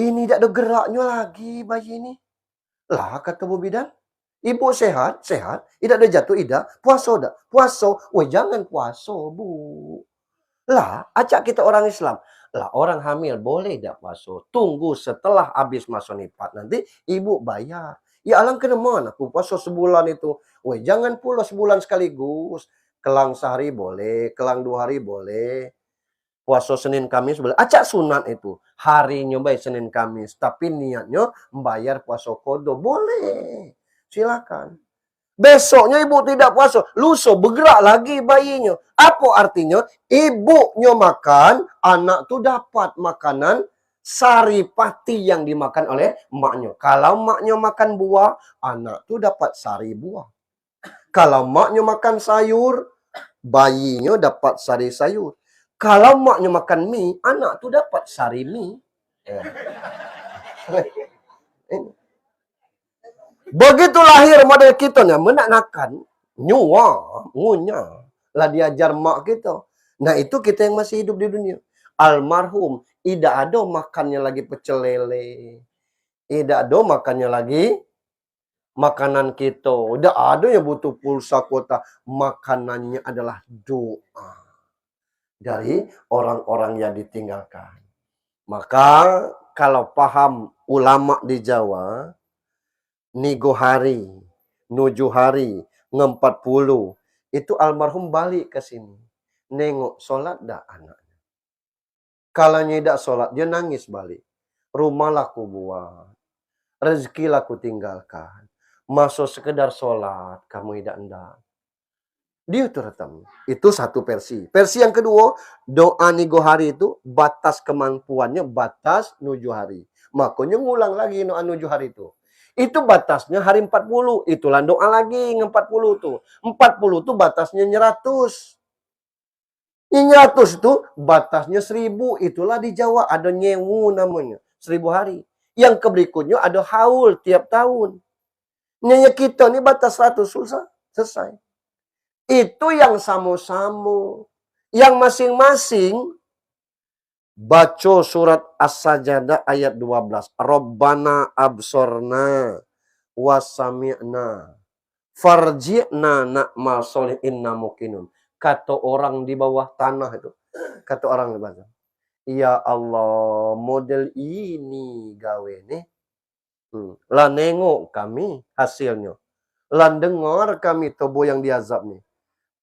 ini tidak ada geraknya lagi bayi ini. Lah kata Bu Bidan, ibu sehat, sehat. Tidak ada jatuh, tidak. Puasa, tidak. Puasa. Woi jangan puasa, Bu. Lah, acak kita orang Islam. Lah, orang hamil boleh tidak puasa. Tunggu setelah habis masa nifas. Nanti ibu bayar. Ya alang kena mana aku puasa sebulan itu. Woi, jangan pula sebulan sekaligus. Kelang sehari boleh, kelang 2 hari boleh. Puasa Senin Kamis boleh. Acak sunat itu. Harinya baik Senin Kamis. Tapi niatnya membayar puasa kodo. Boleh. Silakan. Besoknya ibu tidak puasa. Lusa bergerak lagi bayinya. Apa artinya? Ibunya makan, anak tuh dapat makanan saripati yang dimakan oleh maknya. Kalau maknya makan buah, anak tuh dapat sari buah. Kalau maknya makan sayur, bayinya dapat sari sayur. Kalau maknya makan mie, anak tuh dapat sari mie. Begitu lahir model kita nya menak-nakan, nyua, ngunya. Lah diajar mak kita. Nah itu kita yang masih hidup di dunia. Almarhum, tidak ada makannya lagi pecel lele. Tidak ada makannya lagi makanan kita. Udah ada yang butuh pulsa kuota. Makanannya adalah doa. Dari orang-orang yang ditinggalkan. Maka kalau paham ulama di Jawa, nigo hari, nuju hari, 40, itu almarhum balik ke sini. Nengok sholat dah anaknya. Kalau tidak sholat, dia nangis balik. Rumah laku buat. Rezeki laku tinggalkan. Masuk sekedar sholat, kamu tidak endak. Dia tertem. Itu satu versi. Versi yang kedua, doa nigo hari itu batas kemampuannya batas nuju hari. Makanya ngulang lagi doa nuju hari itu. Itu batasnya hari 40. Itulah doa lagi 40 tuh. 40 tuh batasnya 100. 100 itu batasnya 1000. Itulah di Jawa ada nyewu namanya. 1000 hari. Yang berikutnya ada haul tiap tahun. Nyanyi kita ini batas 100 susah. Selesai. Itu yang sama-sama. Yang masing-masing baca surat As-Sajadah ayat 12. Rabbana absorna wasami'na farji'na na'mal solih inna mukinun. Kata orang di bawah tanah itu. Kata orang di bawah. Ya Allah, model ini gawe nih. Lah nengok kami hasilnya. Lah dengar kami tobo yang diazab nih.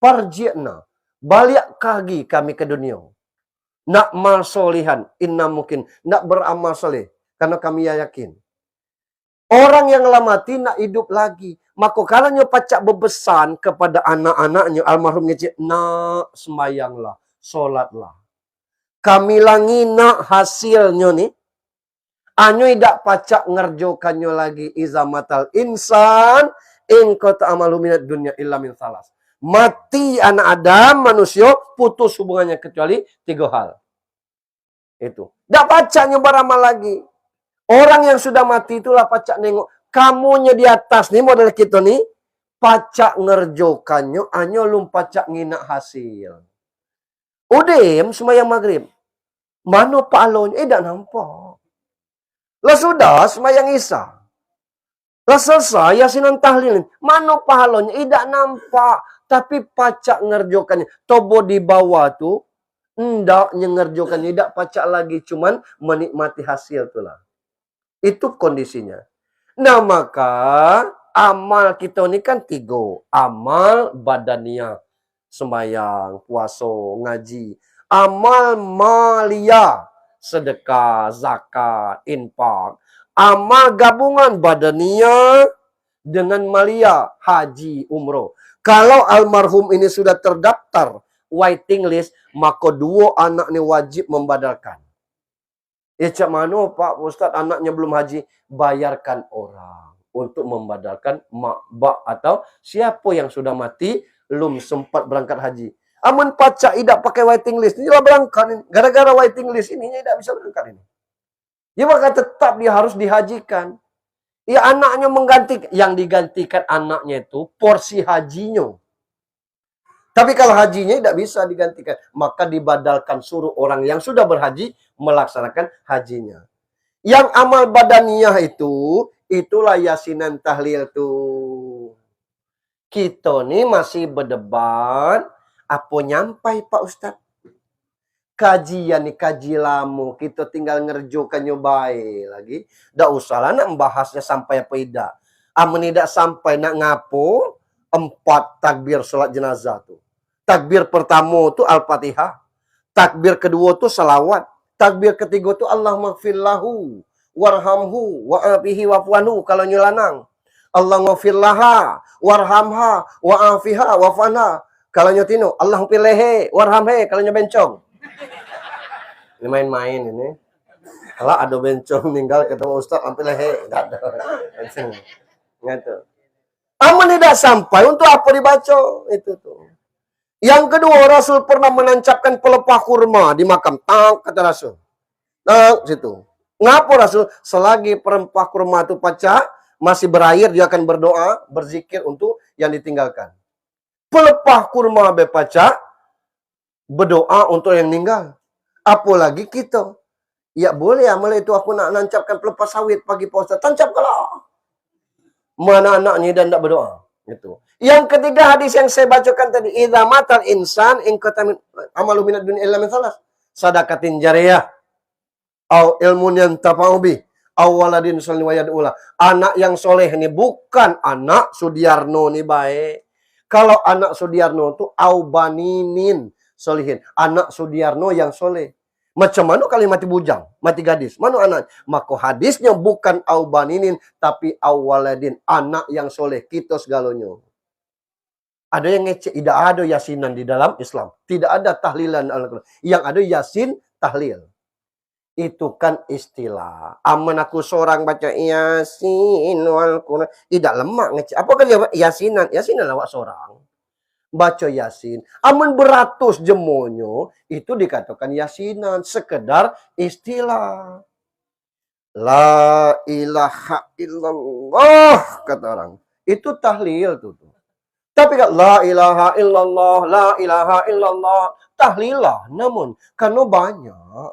Farji'na, balik lagi kami ke dunia. Nak mal solihan, inna mungkin. Nak beramal soleh, karena kami yakin. Orang yang lamati nak hidup lagi. Maka kalau nyo pacak bebesan kepada anak-anaknya, almarhum ngecik, nak semayanglah, solatlah. Kami langi nak hasilnya nih. Anyo tidak pacak ngerjokannya lagi. Izamatal insan, in kota amalu minat dunia illa min salas. Mati anak Adam, manusia, putus hubungannya kecuali 3 hal. Itu. Tidak pacak nyoba ramal lagi. Orang yang sudah mati itulah pacak nengok. Kamunya di atas nih, model kita nih, pacak ngerjokannya, anyo lum pacak nginak hasil. Udem, semayang maghrib. Mana pahalanya? Tak nampak. Lah sudah, semayang isya. Lah selesai, yasinan tahlil. Mana pahalanya? Tidak nampak. Tapi pacak ngerjokannya. Tobo di bawah tuh, ndak ngerjokannya. Tidak pacak lagi. Cuman menikmati hasil tuh lah. Itu kondisinya. Nah maka amal kita ini kan 3. Amal badania. Sembayang, puaso, ngaji. Amal malia. Sedekah, zakat, infak. Amal gabungan badania, dengan malia haji umroh. Kalau almarhum ini sudah terdaftar waiting list, maka dua anak ni wajib membadalkan. Cak mana Pak Ustaz anaknya belum haji? Bayarkan orang untuk membadalkan mak, bak atau siapa yang sudah mati belum sempat berangkat haji. Amun pacak tidak pakai waiting list, inilah berangkat ini. Gara-gara waiting list ini tidak bisa berangkat ini. Dia maka tetap dia harus dihajikan. Ya anaknya menggantikan, yang digantikan anaknya itu porsi hajinya. Tapi kalau hajinya tidak bisa digantikan, maka dibadalkan, suruh orang yang sudah berhaji melaksanakan hajinya. Yang amal badaniyah itu, itulah yasinan tahlil tuh. Kita nih masih berdebat, apa nyampai Pak Ustaz? Kajian nih kaji lama, kita tinggal ngerjokan nyobai lagi. Dak usah lah nak membahasnya sampai apa tidak. Amun tidak sampai nak ngapo, 4 takbir salat jenazah tuh. Takbir pertama tuh Al-Fatihah. Takbir kedua tuh salawat. Takbir ketiga tuh Allahumma gfirlahu warhamhu wa'afihi wa'fuanhu kalau nyelanang. Allah ngafirlaha warhamha wa'afiha wa'fanha kalau nyotino. Allah pilehe warhamhe kalau nyebencong. Ini main-main ini. Kalau ada bencong meninggal ketemu Ustaz ambil lehe. Enggak ada. Gitu. Amun tidak sampai untuk apa dibaca itu tuh. Yang kedua, Rasul pernah menancapkan pelepah kurma di makam. Tang, kata Rasul. Tang, situ. Ngapa Rasul? Selagi pelepah kurma itu pecah, masih berair, dia akan berdoa, berzikir untuk yang ditinggalkan. Pelepah kurma berpecah, berdoa untuk yang meninggal. Apalagi kita. Ya boleh amal itu aku nak nancapkan pelepah sawit pagi puasa. Tancapkanlah. Mana anaknya dan tidak berdoa. Gitu. Yang ketiga hadis yang saya bacakan tadi, idza matal insan in qatamin amalu minad dunya illa min salas. Sadaqatin jariyah au ilmun yantafa'u bi au waladin sholih wa yad'ula. Anak yang soleh ini bukan anak Sudiarno nih baik. Kalau anak Sudiarno itu au baninin solihin, anak Sudiarno yang soleh. Macam mana kali mati bujang, mati gadis? Mana anak? Maka hadisnya bukan au baninin tapi au waladin, anak yang soleh. Kita segalanya. Ada yang ngecek, tidak ada yasinan di dalam Islam. Tidak ada tahlilan Al-Quran. Yang ada yasin tahlil. Itu kan istilah. Aman aku seorang baca yasin wal Quran. Tidak lemak ngecek. Apa kan yasinan? Yasinan lawak seorang. Baca yasin. Aman beratus jemonyo. Itu dikatakan yasinan. Sekedar istilah. La ilaha illallah. Kata orang. Itu tahlil tuh. Tapi kan la ilaha illallah, la ilaha illallah, tahlilah. Namun, karena banyak.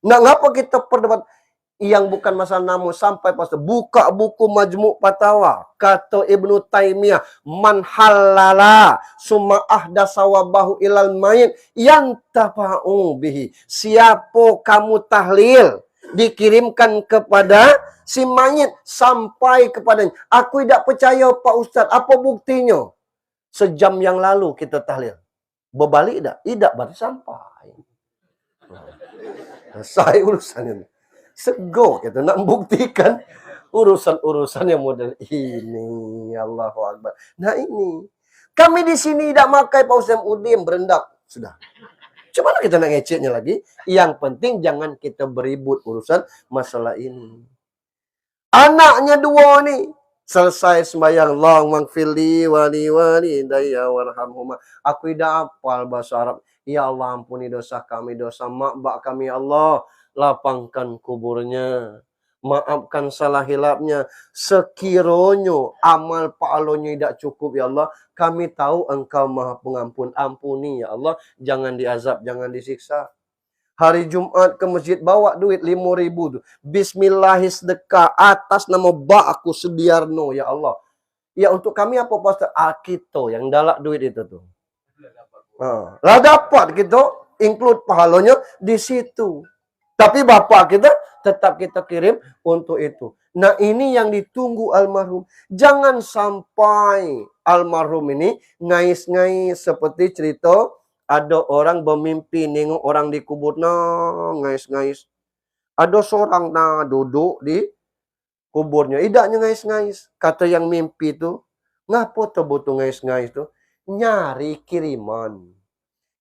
Nah, ngapa kita perdebat yang bukan masalah namun sampai pas buka buku Majmu' Fatawa. Kata Ibnu Taimiyah, man halala summa ahdasa wabahu ilal mayit yantafa'u bihi. Siapa kamu tahlil, dikirimkan kepada si mayit sampai kepadanya. Aku tidak percaya Pak Ustaz, apa buktinya? Sejam yang lalu kita tahlil. Berbalik tidak? Tidak, baru sampai. Selesai urusan ini. Sego kita nak membuktikan urusan-urusan yang model ini. Allahu Akbar. Nah ini. Kami di sini tidak makai Pak Ustaz Udim berendak. Sudah. Cuma kita nak ngeceknya lagi. Yang penting jangan kita beribut urusan masalah ini. Anaknya dua nih. Selesai sembahyang, Allahumma gfirli wali walidayya warhamhuma. Aku tidak hafal bahasa Arab. Ya Allah ampuni dosa kami, dosa mak bak kami ya Allah. Lapangkan kuburnya. Maafkan salah hilapnya. Sekiranya amal pahalanya tidak cukup ya Allah. Kami tahu engkau maha pengampun. Ampuni ya Allah. Jangan diazab, jangan disiksa. Hari Jumat ke masjid bawa duit 5.000 tu. Bismillahis sedekah atas nama bak aku Sudiarno ya Allah. Ya untuk kami apa Pastor? Kita yang dalak duit itu tuh. Lah dapat kita include pahalanya di situ. Tapi bapak kita tetap kita kirim untuk itu. Nah ini yang ditunggu almarhum. Jangan sampai almarhum ini ngais-ngais seperti cerita ada orang bermimpi nengok orang dikubur nah ngais-ngais. Ada seorang nah duduk di kuburnya. Idaknya ngais-ngais. Kata yang mimpi itu, ngapo tuh butuh ngais-ngais tuh? Nyari kiriman.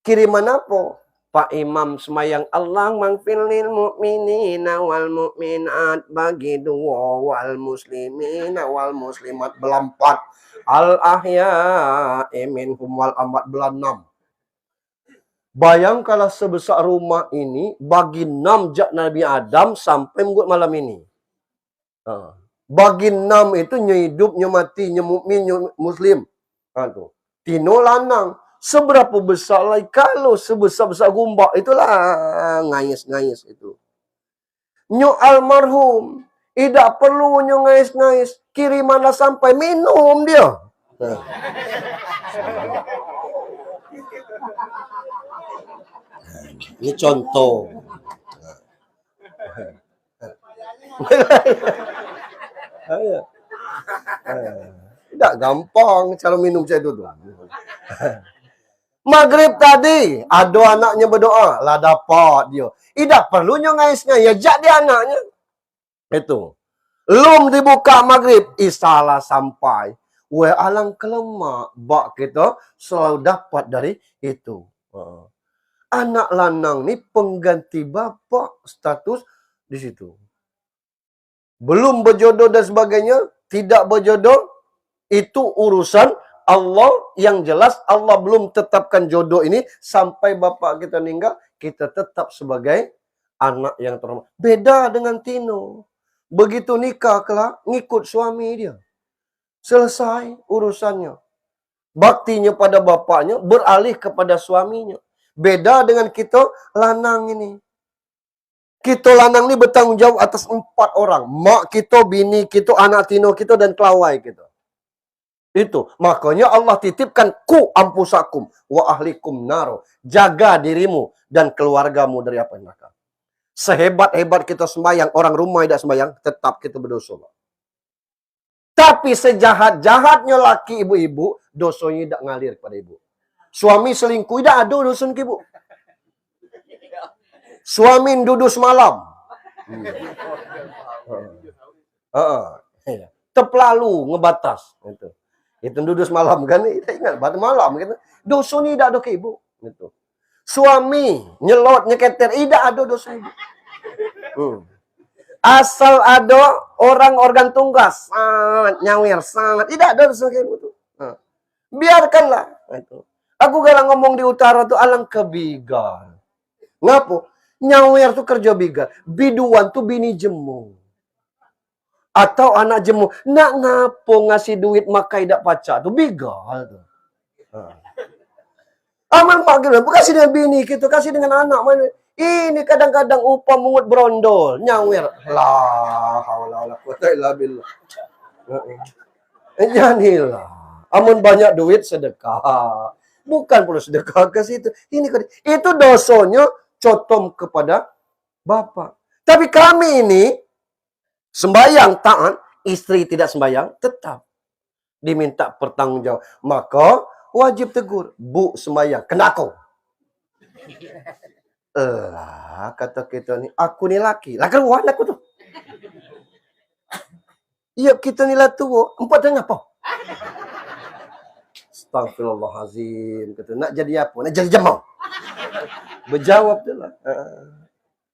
Kiriman apa? Pak Imam semayang Allah maghfir lil mu'minina wal mu'minat bagi dua wal muslimina wal muslimat belampat al ahya'i minhum wal amwat belanam. Bayangkanlah sebesar rumah ini bagi 6 jak Nabi Adam sampai buat malam ini. Bagi 6 itu hidup, mati, mukmin, muslim. Tuh. Tino lanang. Seberapa besar lagi? Kalau sebesar-besar gumbak, itulah ngais-ngais itu. Nyo almarhum. Tidak perlu nyo ngais-ngais. Kirimanlah sampai, minum dia. Ini contoh. Tidak gampang cara minum saya itu tuh. Maghrib tadi, ada anaknya berdoa, lah dapat dia. Tidak perlu ngais-ngais, ya jak dia anaknya. Itu. Lum dibuka maghrib, isalah sampai. Weh alang kelemak, bak kita selalu dapat dari itu. Anak lanang ni pengganti bapak status di situ. Belum berjodoh dan sebagainya, tidak berjodoh, itu urusan Allah. Yang jelas Allah belum tetapkan jodoh ini sampai bapak kita meninggal, kita tetap sebagai anak yang terhormat. Beda dengan Tino. Begitu nikah kelak, ngikut suami dia. Selesai urusannya. Baktinya pada bapaknya beralih kepada suaminya. Beda dengan kita lanang ini. Kita lanang ini bertanggung jawab atas 4 orang. Mak kita, bini kita, anak Tino kita, dan kelawai kita. Itu. Makanya Allah titipkan ku ampusakum wa ahlikum naro. Jaga dirimu dan keluargamu dari api neraka. Sehebat-hebat kita sembahyang, orang rumah tidak sembahyang, tetap kita berdosa. Tapi sejahat-jahatnya laki ibu-ibu, dosanya tidak ngalir kepada ibu. Suami selingkuh, tidak ada dosa ke ibu. Suami duduk semalam. Terlalu ngebatas. Itu duduk semalam kan, kita ingat pada malam gitu. Dosa ni tidak ada ke ibu. Gitu. Suami nyelot nyeketer, tidak ada dosa ibu. Asal ada orang organ tunggas, sangat nyawir, sangat tidak ada dosa ke ibu. Biarkanlah. Itu. Aku kalau ngomong di utara tuh alang kebigal. Ngapo? Nyawer tuh kerja bigal. Biduan tuh bini jemu. Atau anak jemu. Nak ngapo ngasih duit makai dak pacar tuh bigal tuh. Aman panggil, kasih dengan bini kita, kasih dengan anak mana. Ini kadang-kadang upah mungut brondol, nyawer. La haula wala quwata illa billah. Jadilah. Amun banyak duit sedekah. Bukan perlu sedekah ke situ. Ini itu dosonya cotom kepada bapak. Tapi kami ini sembahyang taat, istri tidak sembahyang, tetap diminta pertanggungjawab. Maka wajib tegur, bu sembahyang, kena kau. Kata kita ni, aku ni laki, lah keruan aku tu. Iya kita ni lah tua, 4 dan apa? Astagfirullahalazim. Kata, nak jadi apa? Nak jadi jemaah. Berjawab tu lah.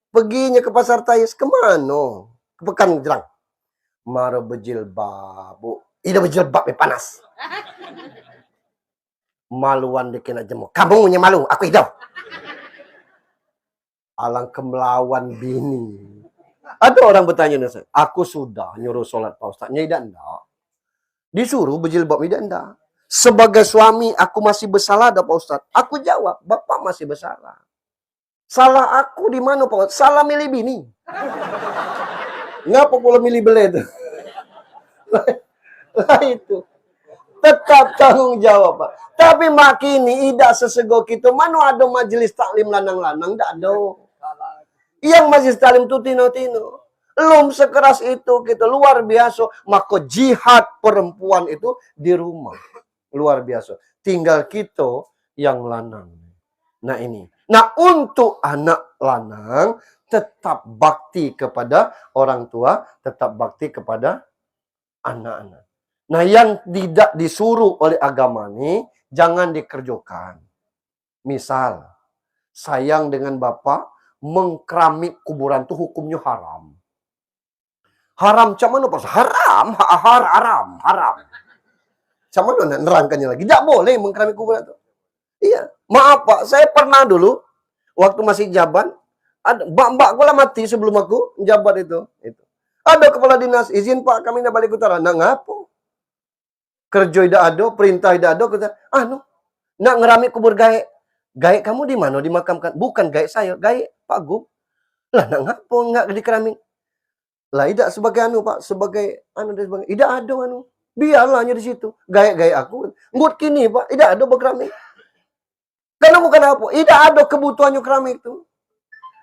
Perginya ke pasar Tayus, ke mana? Ke Pekan Jerang. Mara berjilbab. Ida berjilbab panas. Maluan dia kena jemaah. Kamu punya malu, aku hidup. Alang kemelawan bini. Ada orang bertanya, aku sudah nyuruh solat Pak Ustaz. Tidak enggak. Disuruh berjilbab, tidak enggak. Sebagai suami, aku masih bersalah dah Pak Ustaz. Aku jawab, Bapak masih bersalah. Salah aku di mana Pak Ustaz? Salah milih bini. Ngapa pula milih beli itu? Lah itu. Tetap tanggung jawab Pak. Tapi makini, tidak sesego kita. Mana ada majelis taklim lanang-lanang? Tidak ada. Yang majelis taklim itu tino-tino. Belum sekeras itu kita luar biasa. Maka jihad perempuan itu di rumah. Luar biasa. Tinggal kita yang lanang. Nah ini. Nah untuk anak lanang tetap bakti kepada orang tua, tetap bakti kepada anak-anak. Nah, yang tidak disuruh oleh agama ini, jangan dikerjakan. Misal, sayang dengan bapak, mengkeramik kuburan itu hukumnya haram. Haram, macam mana Pak? Haram. Macam mana nerangkannya lagi? Tidak boleh mengkeramik kuburan itu. Iya, maaf Pak, saya pernah dulu, waktu masih jabat, ada mbak gue lah mati sebelum aku jabat itu. Ada kepala dinas, izin Pak, kami nak balik utara. Nah, ngapo? Kerja tidak ada, perintah tidak ada, kata, nak ngeramik kubur gaek. Gaek kamu di mana dimakamkan? Bukan gaek saya, gaek Pak Gub. Lah, nak ngapo nggak dikeramik? Lah, tidak sebagai Pak, sebagai dan sebagainya. Tidak ada Biarlah hanya di situ. Gaek-gaek aku. Ngut kini Pak, tidak ada berkeramik. Karena bukan apa? Tidak ada kebutuhannya keramik itu.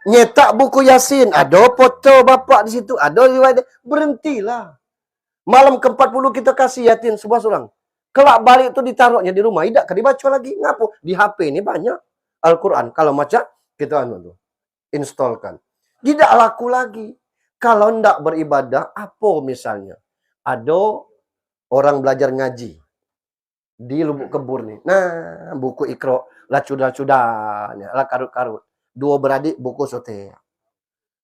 Nyetak buku Yasin, ada foto bapak di situ, ada riwayat. Berhentilah. Malam ke-40 kita kasih Yasin sebuah surang. Kelak balik itu ditaruhnya di rumah, tidak dibaca lagi. Ngapo? Di HP ini banyak Al-Quran. Kalau macam kita installkan. Tidak laku lagi. Kalau tidak beribadah, apa misalnya? Ada orang belajar ngaji di Lubuk Kebur nih. Nah, buku Iqra, lah cuda-cudanya, lah karut-karut. 2 beradik buku sote.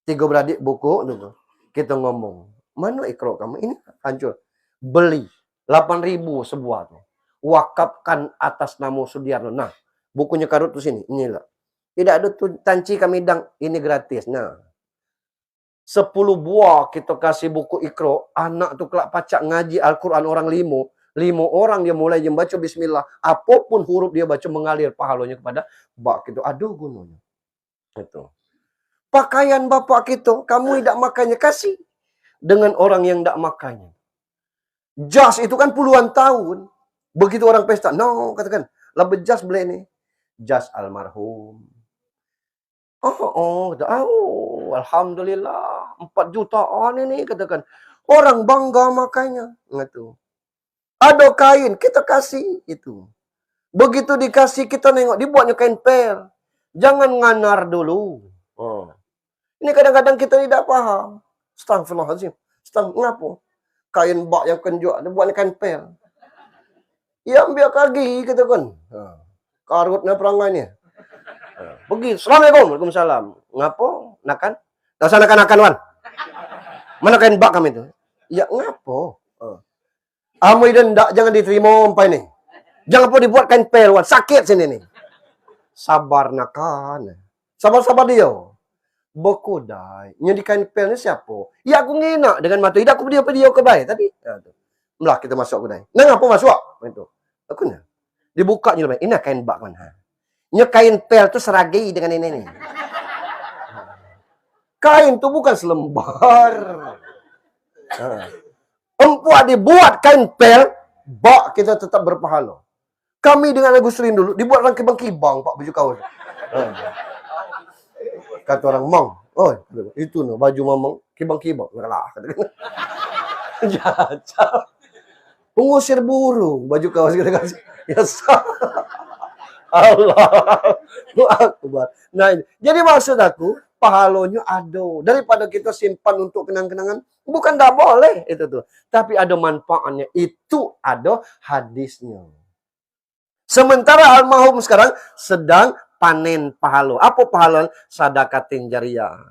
3 beradik buku itu. Kita ngomong, mana Iqra kamu? Ini hancur. Beli 8.000 sebuah tuh. Wakafkan atas nama Sudiarno. Nah, bukunya karut tuh sini. Inilah. Tidak ada tuh tanci kami dang, ini gratis. Nah, 10 buah kita kasih buku Iqra, anak tuh kelak pacak ngaji Al-Quran orang 5 orang dia mulai membaca bismillah, apapun huruf dia baca mengalir pahalanya kepada bak itu. Aduh gunanya. Itu. Pakaian bapak kita, kamu tidak makanya kasih dengan orang yang tidak makanya. Jas itu kan puluhan tahun. Begitu orang pesta, katakan, lah bejas beli ini. Jas almarhum. Alhamdulillah 4 jutaan ini katakan. Orang bangga makanya. Gitu. Ada kain, kita kasih itu. Begitu dikasih kita nengok, dibuatnya kain pel. Jangan nganar dulu. Ini kadang-kadang kita tidak paham. Astagfirullahaladzim. Kenapa? Kain bak yang kenjuk, dibuatnya kain pel. Ya ambil kaki katakan. Karutnya perangainya. Pergi, Assalamualaikum, Waalaikumsalam. Ngapo? Nakan? Tak usah nakan-nakan, Wan. Mana kain bak kami itu? Ya, ngapo? Amu idendak jangan diterima umpai ni. Jangan pun dibuat kain pel, Wan. Sakit sini nih. Sabar nakan. Sabar-sabar dia. Bekodai. Yang di kain pel ni siapa? Ya, aku ngenak dengan mata. Tidak aku dia ke baik tadi. Melah kita masuk kedai. Nah, ngapo masuk? Itu. Aku nak. Dibuka je lebih. Ini kain bak mana? Nya kain pel tu seragi dengan ini nih. Kain tu bukan selembar. Empuak dibuat kain pel, bak kita tetap berpahala. Kami dengan Agus Rin dulu dibuat orang kibang-kibang Pak baju kaos. Kata orang Mang, itu no baju mamang kibang-kibang. Lah kata. Jajah. Pengusir burung baju kaos kita kasih. Ya Allah Akbar. Nah, jadi maksud aku, pahalanya ada. Daripada kita simpan untuk kenang-kenangan, bukan tak boleh itu tuh. Tapi ada manfaatnya. Itu ada hadisnya. Sementara almarhum sekarang sedang panen pahala. Apa pahala? Sadaqatin jariyah.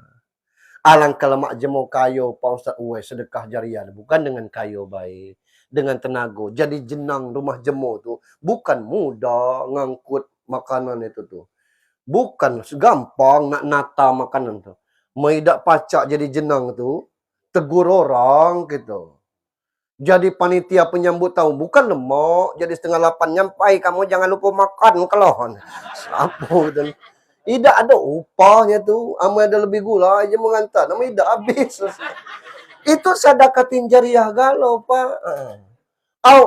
Alang kelemak jemo kayo, Pak Ustaz sedekah jariyah. Bukan dengan kayo baik. Dengan tenaga. Jadi jenang rumah jemo tu bukan mudah ngangkut makanan itu tuh. Bukan segampang nak nata makanan tuh. Maidak pacak jadi jenang tuh. Tegur orang gitu. Jadi panitia penyambut tahun. Bukan lemak. Jadi 7:30 nyampai. Kamu jangan lupa makan kelon. Sapu dan tidak ada upahnya tuh. Amai ada lebih gula aja mengantar. Nama tidak habis. Itu sadaqatin jariyah galau Pak.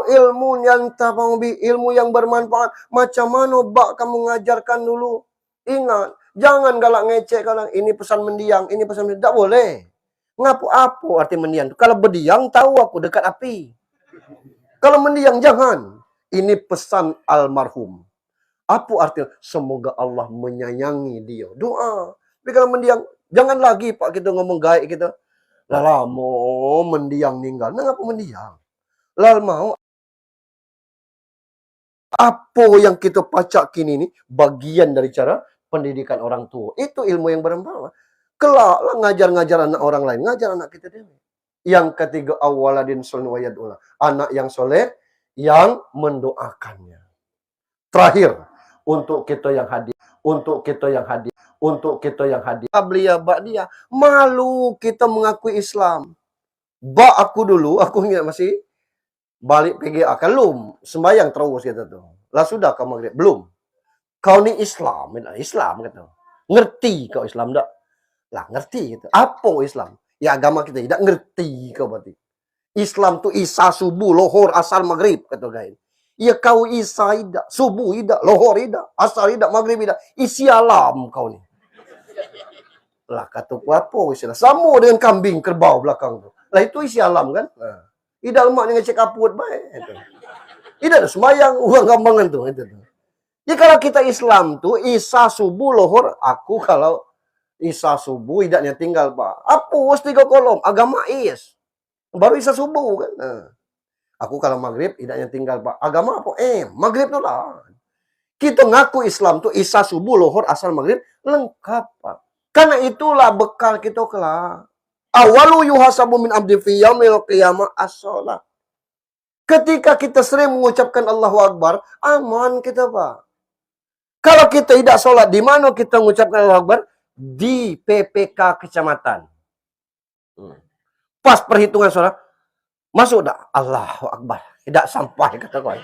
Ilmu yang tafabi, ilmu yang bermanfaat. Macam mana bak kamu ngajarkan dulu? Ingat, jangan galak ngecek kalau ini pesan mendiang, ini pesan mendiang. Tak boleh. Ngapu apa arti mendiang? Kalau berdiang tahu aku dekat api. Kalau mendiang jangan. Ini pesan almarhum. Apa artinya? Semoga Allah menyayangi dia. Doa. Tapi kalau mendiang, jangan lagi Pak kita ngomong gaib kita. Lah mau mendiang ninggal. Nah, ngapa mendiang? Lah mau apa yang kita pacak kini ini bagian dari cara pendidikan orang tua. Itu ilmu yang bermanfaat. Kelak lah ngajar-ngajar anak orang lain, ngajar anak kita dulu. Yang ketiga awaladin soleh wayadullah. Anak yang soleh yang mendoakannya. Terakhir, untuk kita yang hadir, untuk kita yang hadir, untuk kita yang hadir. Beliau dia malu kita mengakui Islam. Aku dulu, aku ingat masih balik PGA kan belum sembahyang terus kita tuh. Lah sudah kau maghrib belum. Kau ni Islam, Islam kata. Ngerti kau Islam tak? Lah ngerti gitu. Apa Islam? Ya agama kita tidak ngerti kau berarti. Islam tu Isa subuh, lohor, asar, maghrib kata gain. Ya kau Isa tidak, subuh tidak, lohor tidak, asar tidak, maghrib tidak. Isi alam kau ni. Lah kata apa istilah? Sama dengan kambing kerbau belakang tu. Lah itu isi alam kan? Nah. Tidak lemak dengan cek aput baik. Itu. Tidak ada sembahyang uang gambangan tu. Itu. Ya kalau kita Islam tu Isa subuh lohor, aku kalau Isa subuh idaknya tinggal Pak. Apa mesti kau kolom? Agama is. Baru Isa subuh kan. Nah. Aku kalau maghrib idaknya tinggal Pak. Agama apa? Maghrib tu lah. Kita ngaku Islam tu Isa subuh lohor asal maghrib lengkap Pak. Karena itulah bekal kita kelak. Awalu yuhasabu min abdi fi yaumil qiyamah as-shalah. Ketika kita sering mengucapkan Allahu Akbar, aman kita, Pak. Kalau kita tidak sholat, di mana kita mengucapkan Allahu Akbar? Di PPK kecamatan. Pas perhitungan sholat, masuk tak? Allahu Akbar. Tidak sampai, kata kau.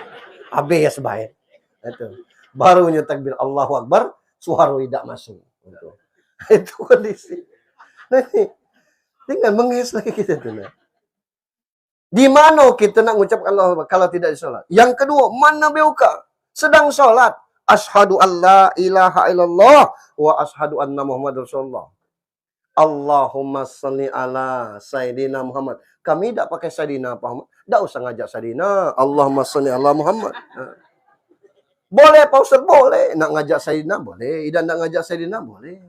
Habis baik. Itu. Barunya takbir Allahu Akbar, suara tidak masuk. Itu kondisi. Nanti, tinggal mengis lagi kita tuh. Di mana kita nak mengucapkan Allah kalau tidak di sholat? Yang kedua, mana biuka? Sedang sholat. Ashhadu an la ilaha illallah wa ashhadu anna Muhammad Rasulullah. Allahumma salli ala Sayyidina Muhammad. Kami tidak pakai Sayyidina Muhammad. Tidak usah ngajak Sayyidina. Allahumma salli ala Muhammad. Boleh Pak Ustaz? Boleh. Nak ngajak Sayyidina? Boleh. Dan nak ngajak Sayyidina? Boleh.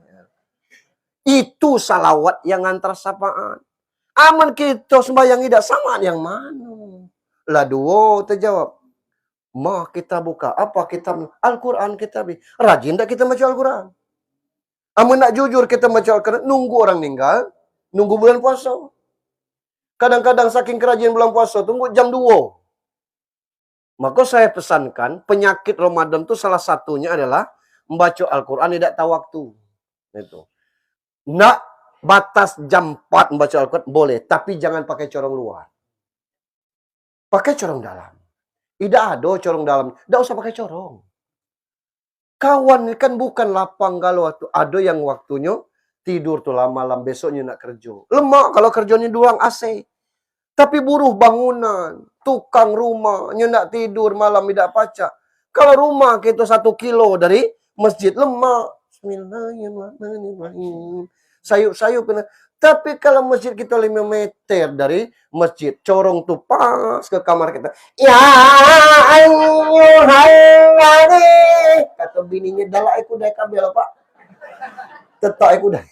Itu salawat yang antar sapaan. Aman kita sembahyang tidak sama yang mana? Lah dua terjawab. Mah kita buka. Apa kitab? Al-Quran kita. Rajin tak kita baca Al-Quran? Aman nak jujur kita baca Al-Quran. Nunggu orang meninggal. Nunggu bulan puasa. Kadang-kadang saking kerajin bulan puasa. Tunggu jam 2. Maka saya pesankan. Penyakit Ramadan itu salah satunya adalah. Membaca Al-Quran tidak tahu waktu. Itu. Nak batas jam 4 membaca Al-Quran boleh, tapi jangan pakai corong luar. Pakai corong dalam. Tidak ada corong dalam. Tidak usah pakai corong. Kawan kan bukan lapang kalau waktu. Ada yang waktunya tidur tuh malam besoknya nak kerja. Lemak kalau kerjanya doang AC. Tapi buruh bangunan, tukang rumahnya nak tidur malam tidak pacak. Kalau rumah kita 1 kilo dari masjid lemak. Bismillahirrahmanirrahim. Sayup-sayup. Tapi kalau masjid kita 5 meter dari masjid, corong tuh pas ke kamar kita. Ya ayyuhalladzina. Kata bininya, dalak aku dah kabel Pak. Tetak aku dah.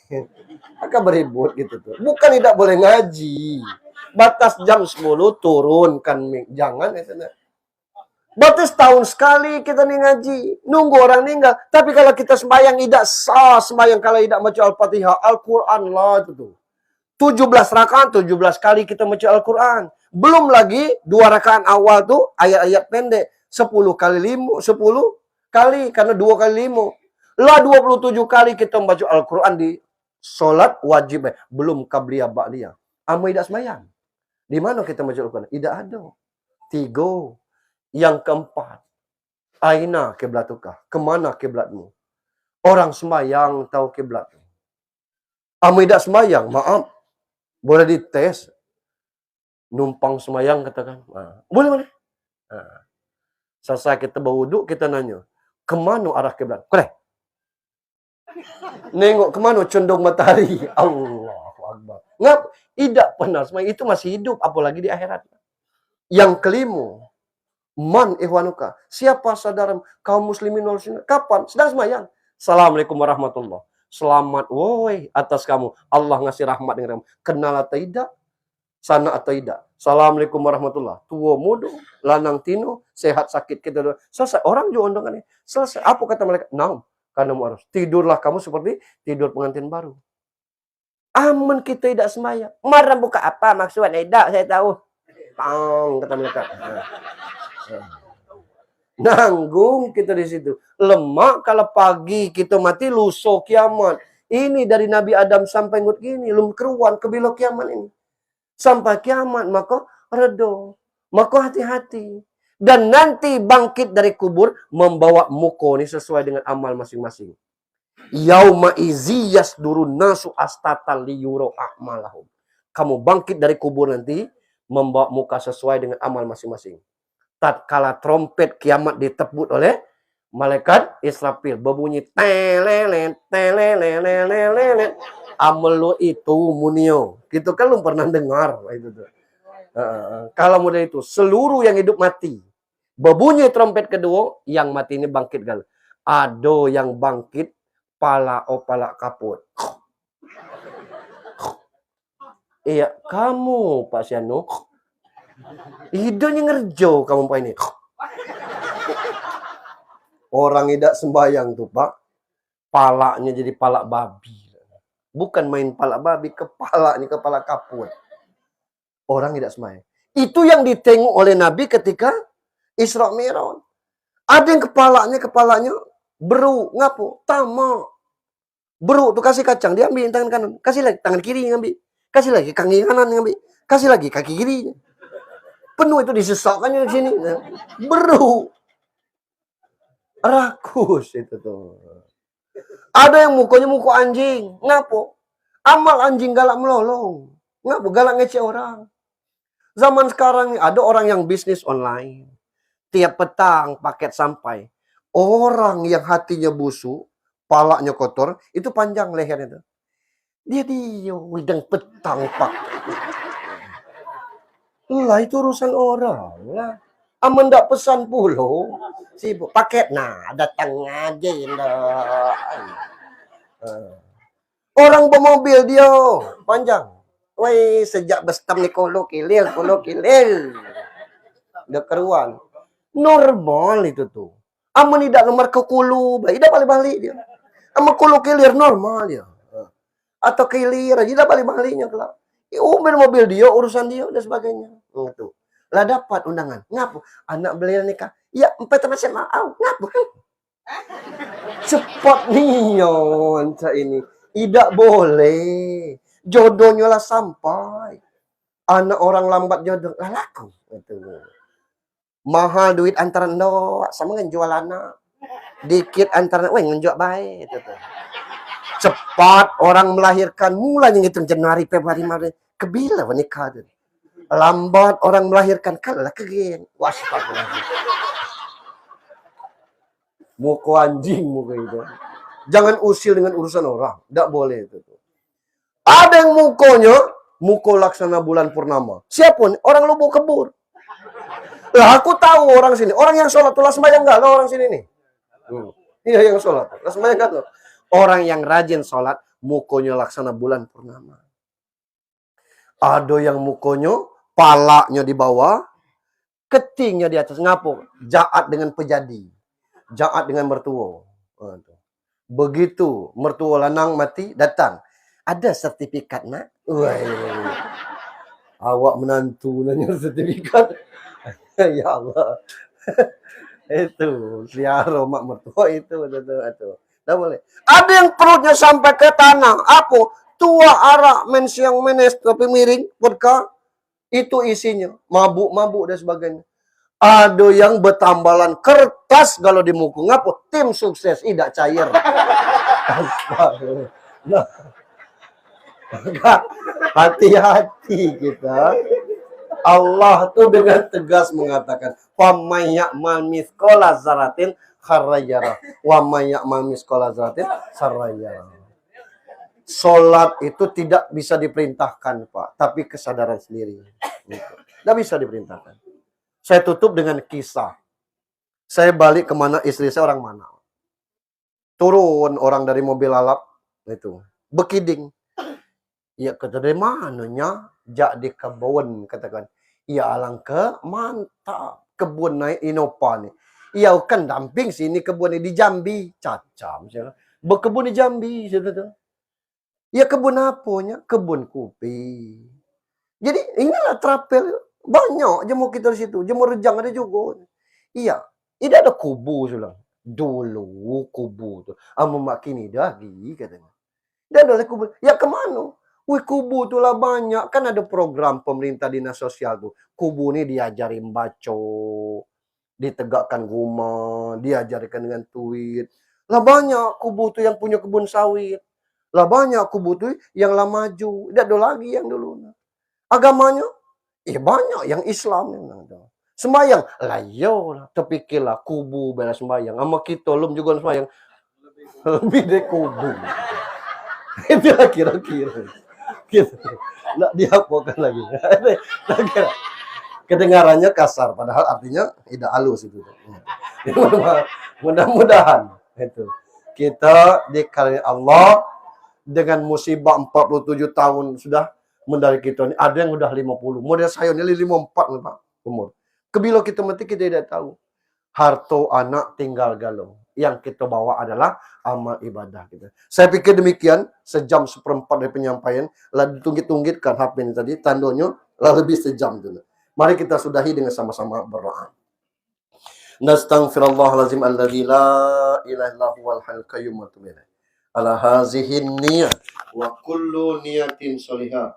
Akan beribut gitu tuh. Bukan tidak boleh ngaji. Batas jam 10 turunkan mic. Jangan itu. Batas tahun sekali kita nih ngaji. Nunggu orang meninggal. Tapi kalau kita sembahyang tidak sah. Sembahyang kalau tidak baca Al-Fatihah. Al-Quran lah itu tuh. 17 rakaat, 17 kali kita baca Al-Quran. Belum lagi 2 rakaat awal tuh ayat-ayat pendek. 10 kali 5. 10 kali. Karena 2 kali 5. Lah 27 kali kita membaca Al-Quran di sholat wajib. Belum qabliyah ba'diyah. Amma tidak sembahyang. Di mana kita baca Al-Quran? Tidak ada. 3. Yang keempat, aina kiblatuka? Kemana kiblatmu? Orang sembahyang tahu kiblat. Amu tidak sembahyang, maaf. Boleh dites. Numpang sembahyang katakan. Boleh. Selesai kita berwuduk, kita nanya. Kemana arah kiblat? Boleh. Nengok kemana condong matahari. Allahu Akbar. Ngap? Tidak pernah sembahyang. Itu masih hidup, apalagi di akhirat. Yang kelima. Man ihwanuka. Siapa saudara kaum muslimin wal muslimin? Kapan? Sedang sembahyang. Assalamualaikum warahmatullahi. Selamat, woi, atas kamu. Allah ngasih rahmat dengan kamu. Kenal atau tidak? Sana atau tidak? Assalamualaikum warahmatullah. Tua muda, lanang tino, sehat sakit kita. Selesai. Orang juga undangannya. Selesai. Apa kata mereka? Naam. Karena harus tidurlah kamu seperti tidur pengantin baru. Aman kita tidak sembahyang. Marah buka apa maksudnya? Tidak, saya tahu. Pang, kata mereka. Nanggung kita di situ. Lemak kalau pagi kita mati lusa kiamat. Ini dari Nabi Adam sampai ngut gini, lum keruan ke bilo kiamat ini. Sampai kiamat maka redo. Maka hati-hati. Dan nanti bangkit dari kubur membawa muko ini sesuai dengan amal masing-masing. Yauma izi yasdurun nasu astatan liyuro a'malahum. Kamu bangkit dari kubur nanti membawa muka sesuai dengan amal masing-masing. Tatkala trompet kiamat ditebut oleh malaikat Israfil, berbunyi telele telele. Amal lo itu munio. Gitu kan lu pernah dengar itu tuh. Kalau model itu seluruh yang hidup mati. Berbunyi trompet kedua, yang mati ini bangkit gal. Ado yang bangkit pala opala kaput. Iya, kamu Pak Siano. Idenya ngerjo kamu Pak ini. Orang tidak sembahyang tuh Pak. Palanya jadi palak babi. Bukan main palak babi, kepala ini kepala kaput. Orang tidak sembahyang. Itu yang ditengok oleh Nabi ketika Isra Mi'raj. Ada yang kepalanya beru, ngapo? Tamak. Beru tuh kasih kacang, dia ambil tangan kanan. Kasih lagi tangan kiri ngambil. Kasih lagi kaki kanan ngambil. Kasih lagi kaki kiri. Penuh itu disesakkannya di sini. Beru. Rakus itu tuh. Ada yang mukanya muka anjing. Ngapo? Amal anjing galak melolong. Ngapo? Galak ngece orang. Zaman sekarang ada orang yang bisnis online. Tiap petang paket sampai. Orang yang hatinya busuk, palanya kotor, itu panjang lehernya tuh. Dia widang petang pak. Lah itu urusan orang lah. Aman ndak pesan pulau. Sibuk paket nah datang aja ndak. Orang bermobil dia panjang. Woi sejak bestam ni kolo kilil. Udah keruan. Normal itu tuh. Aman tidak nomor ke kulu, tidak balik-balik dia. Aman kulu kilir normal dia. Atau kilir aja tidak balik-baliknya kelak. Mobil dia, urusan dia dan sebagainya. Gitu. Lah dapat undangan. Ngapu? Anak beliau nikah. Ya, 4 teman SMA. Ngapu kan? Cepat nion ini. Tidak boleh. Jodohnya lah sampai. Anak orang lambat jodoh. Lah laku. Gitu. Mahal duit antara no sama ngejual anak. Dikit antara ngejual baik. Gitu. Cepat orang melahirkan mulai ngitung Januari, Februari, Maret. Kebila menikah. Lambat orang melahirkan kalah kegeng. Waspada. Muka anjing muka itu. Jangan usil dengan urusan orang. Tidak boleh itu. Ada yang mukanya muka laksana bulan purnama. Siapa? Orang lubuk kebur. Lah aku tahu orang sini. Orang yang sholat tuh sembahyang enggak orang sini nih. Iya yang sholat. Sembahyang enggak. Orang yang rajin sholat mukanya laksana bulan purnama. Ada yang mukanya palanya di bawah, ketingnya di atas. Ngapo? Jaat dengan pejadi. Jaat dengan mertua. Begitu mertua lanang mati, datang. Ada sertifikat nak? Awak menantu nanya sertifikat. Ya Allah. Itu liara mak mertua itu. Tak boleh. Ada yang perutnya sampai ke tanah. Apa? Tua arak mensiang menes tapi miring vodka. Itu isinya. Mabuk-mabuk dan sebagainya. Ada yang bertambalan kertas kalau di muka. Ngapa? Tim sukses. Tidak cair. Nah. Hati-hati kita. Allah tuh dengan tegas mengatakan, "Wa may ya'mal mithqala dzarratin khairan yarah, wa may ya'mal mithqala dzarratin syarran yarah." Salat itu tidak bisa diperintahkan, Pak, tapi kesadaran sendiri. Tidak bisa diperintahkan. Saya tutup dengan kisah. Saya balik kemana istri saya orang mana. Turun orang dari mobil lalap. Itu. Bekiding. Ya kata dari mananya? Jak di kebun katakan. Ya alangkah mantap kebun naik Inopa ni. Ya kan damping sini kebun ni di Jambi. Cacam saya. Berkebun di Jambi saya kata. Ya kebun apanya? Kebun kopi. Jadi inilah trapel. Banyak jemur kita di situ. Jemur rejang ada juga. Iya. Ini ada kubu sulang. Dulu kubu tu. Mak kini dah lagi katanya. Dan ada kubu. Ya kemana? Wih kubu tu lah banyak. Kan ada program pemerintah dinas sosial tu. Kubu ni diajarin baca. Ditegakkan rumah. Diajarkan dengan tweet. Lah banyak kubu tu yang punya kebun sawit. Lah banyak kubu tu yang lah maju. Tidak ada lagi yang dulu. Agamanya? Banyak yang Islam. Sembayang? Lah lah. Terfikirlah kubu bela sembayang. Sama kita belum juga sembayang. Lebih dari kubu. Itulah kira-kira. Gitu. Nak diapakan lagi. Kedengarannya kasar. Padahal artinya tidak halus itu. Mudah-mudahan. Itu. Kita dikali Allah dengan musibah 47 tahun sudah mendari kita ini. Ada yang udah 50. Model saya ini 54 Pak umur. Kebila kita mati kita tidak tahu. Harto anak tinggal galau. Yang kita bawa adalah amal ibadah kita. Saya pikir demikian. Sejam seperempat dari penyampaian. Lalu ditunggit-tunggitkan HP ini tadi. Tandanya lah lebih sejam dulu. Mari kita sudahi dengan sama-sama berdoa. Nastaghfirullahalazim alladzi la ilaha illa huwal hayyul qayyum wa atubu ilaih. Ala hazihin niyat wa kullu niyatin sholihah.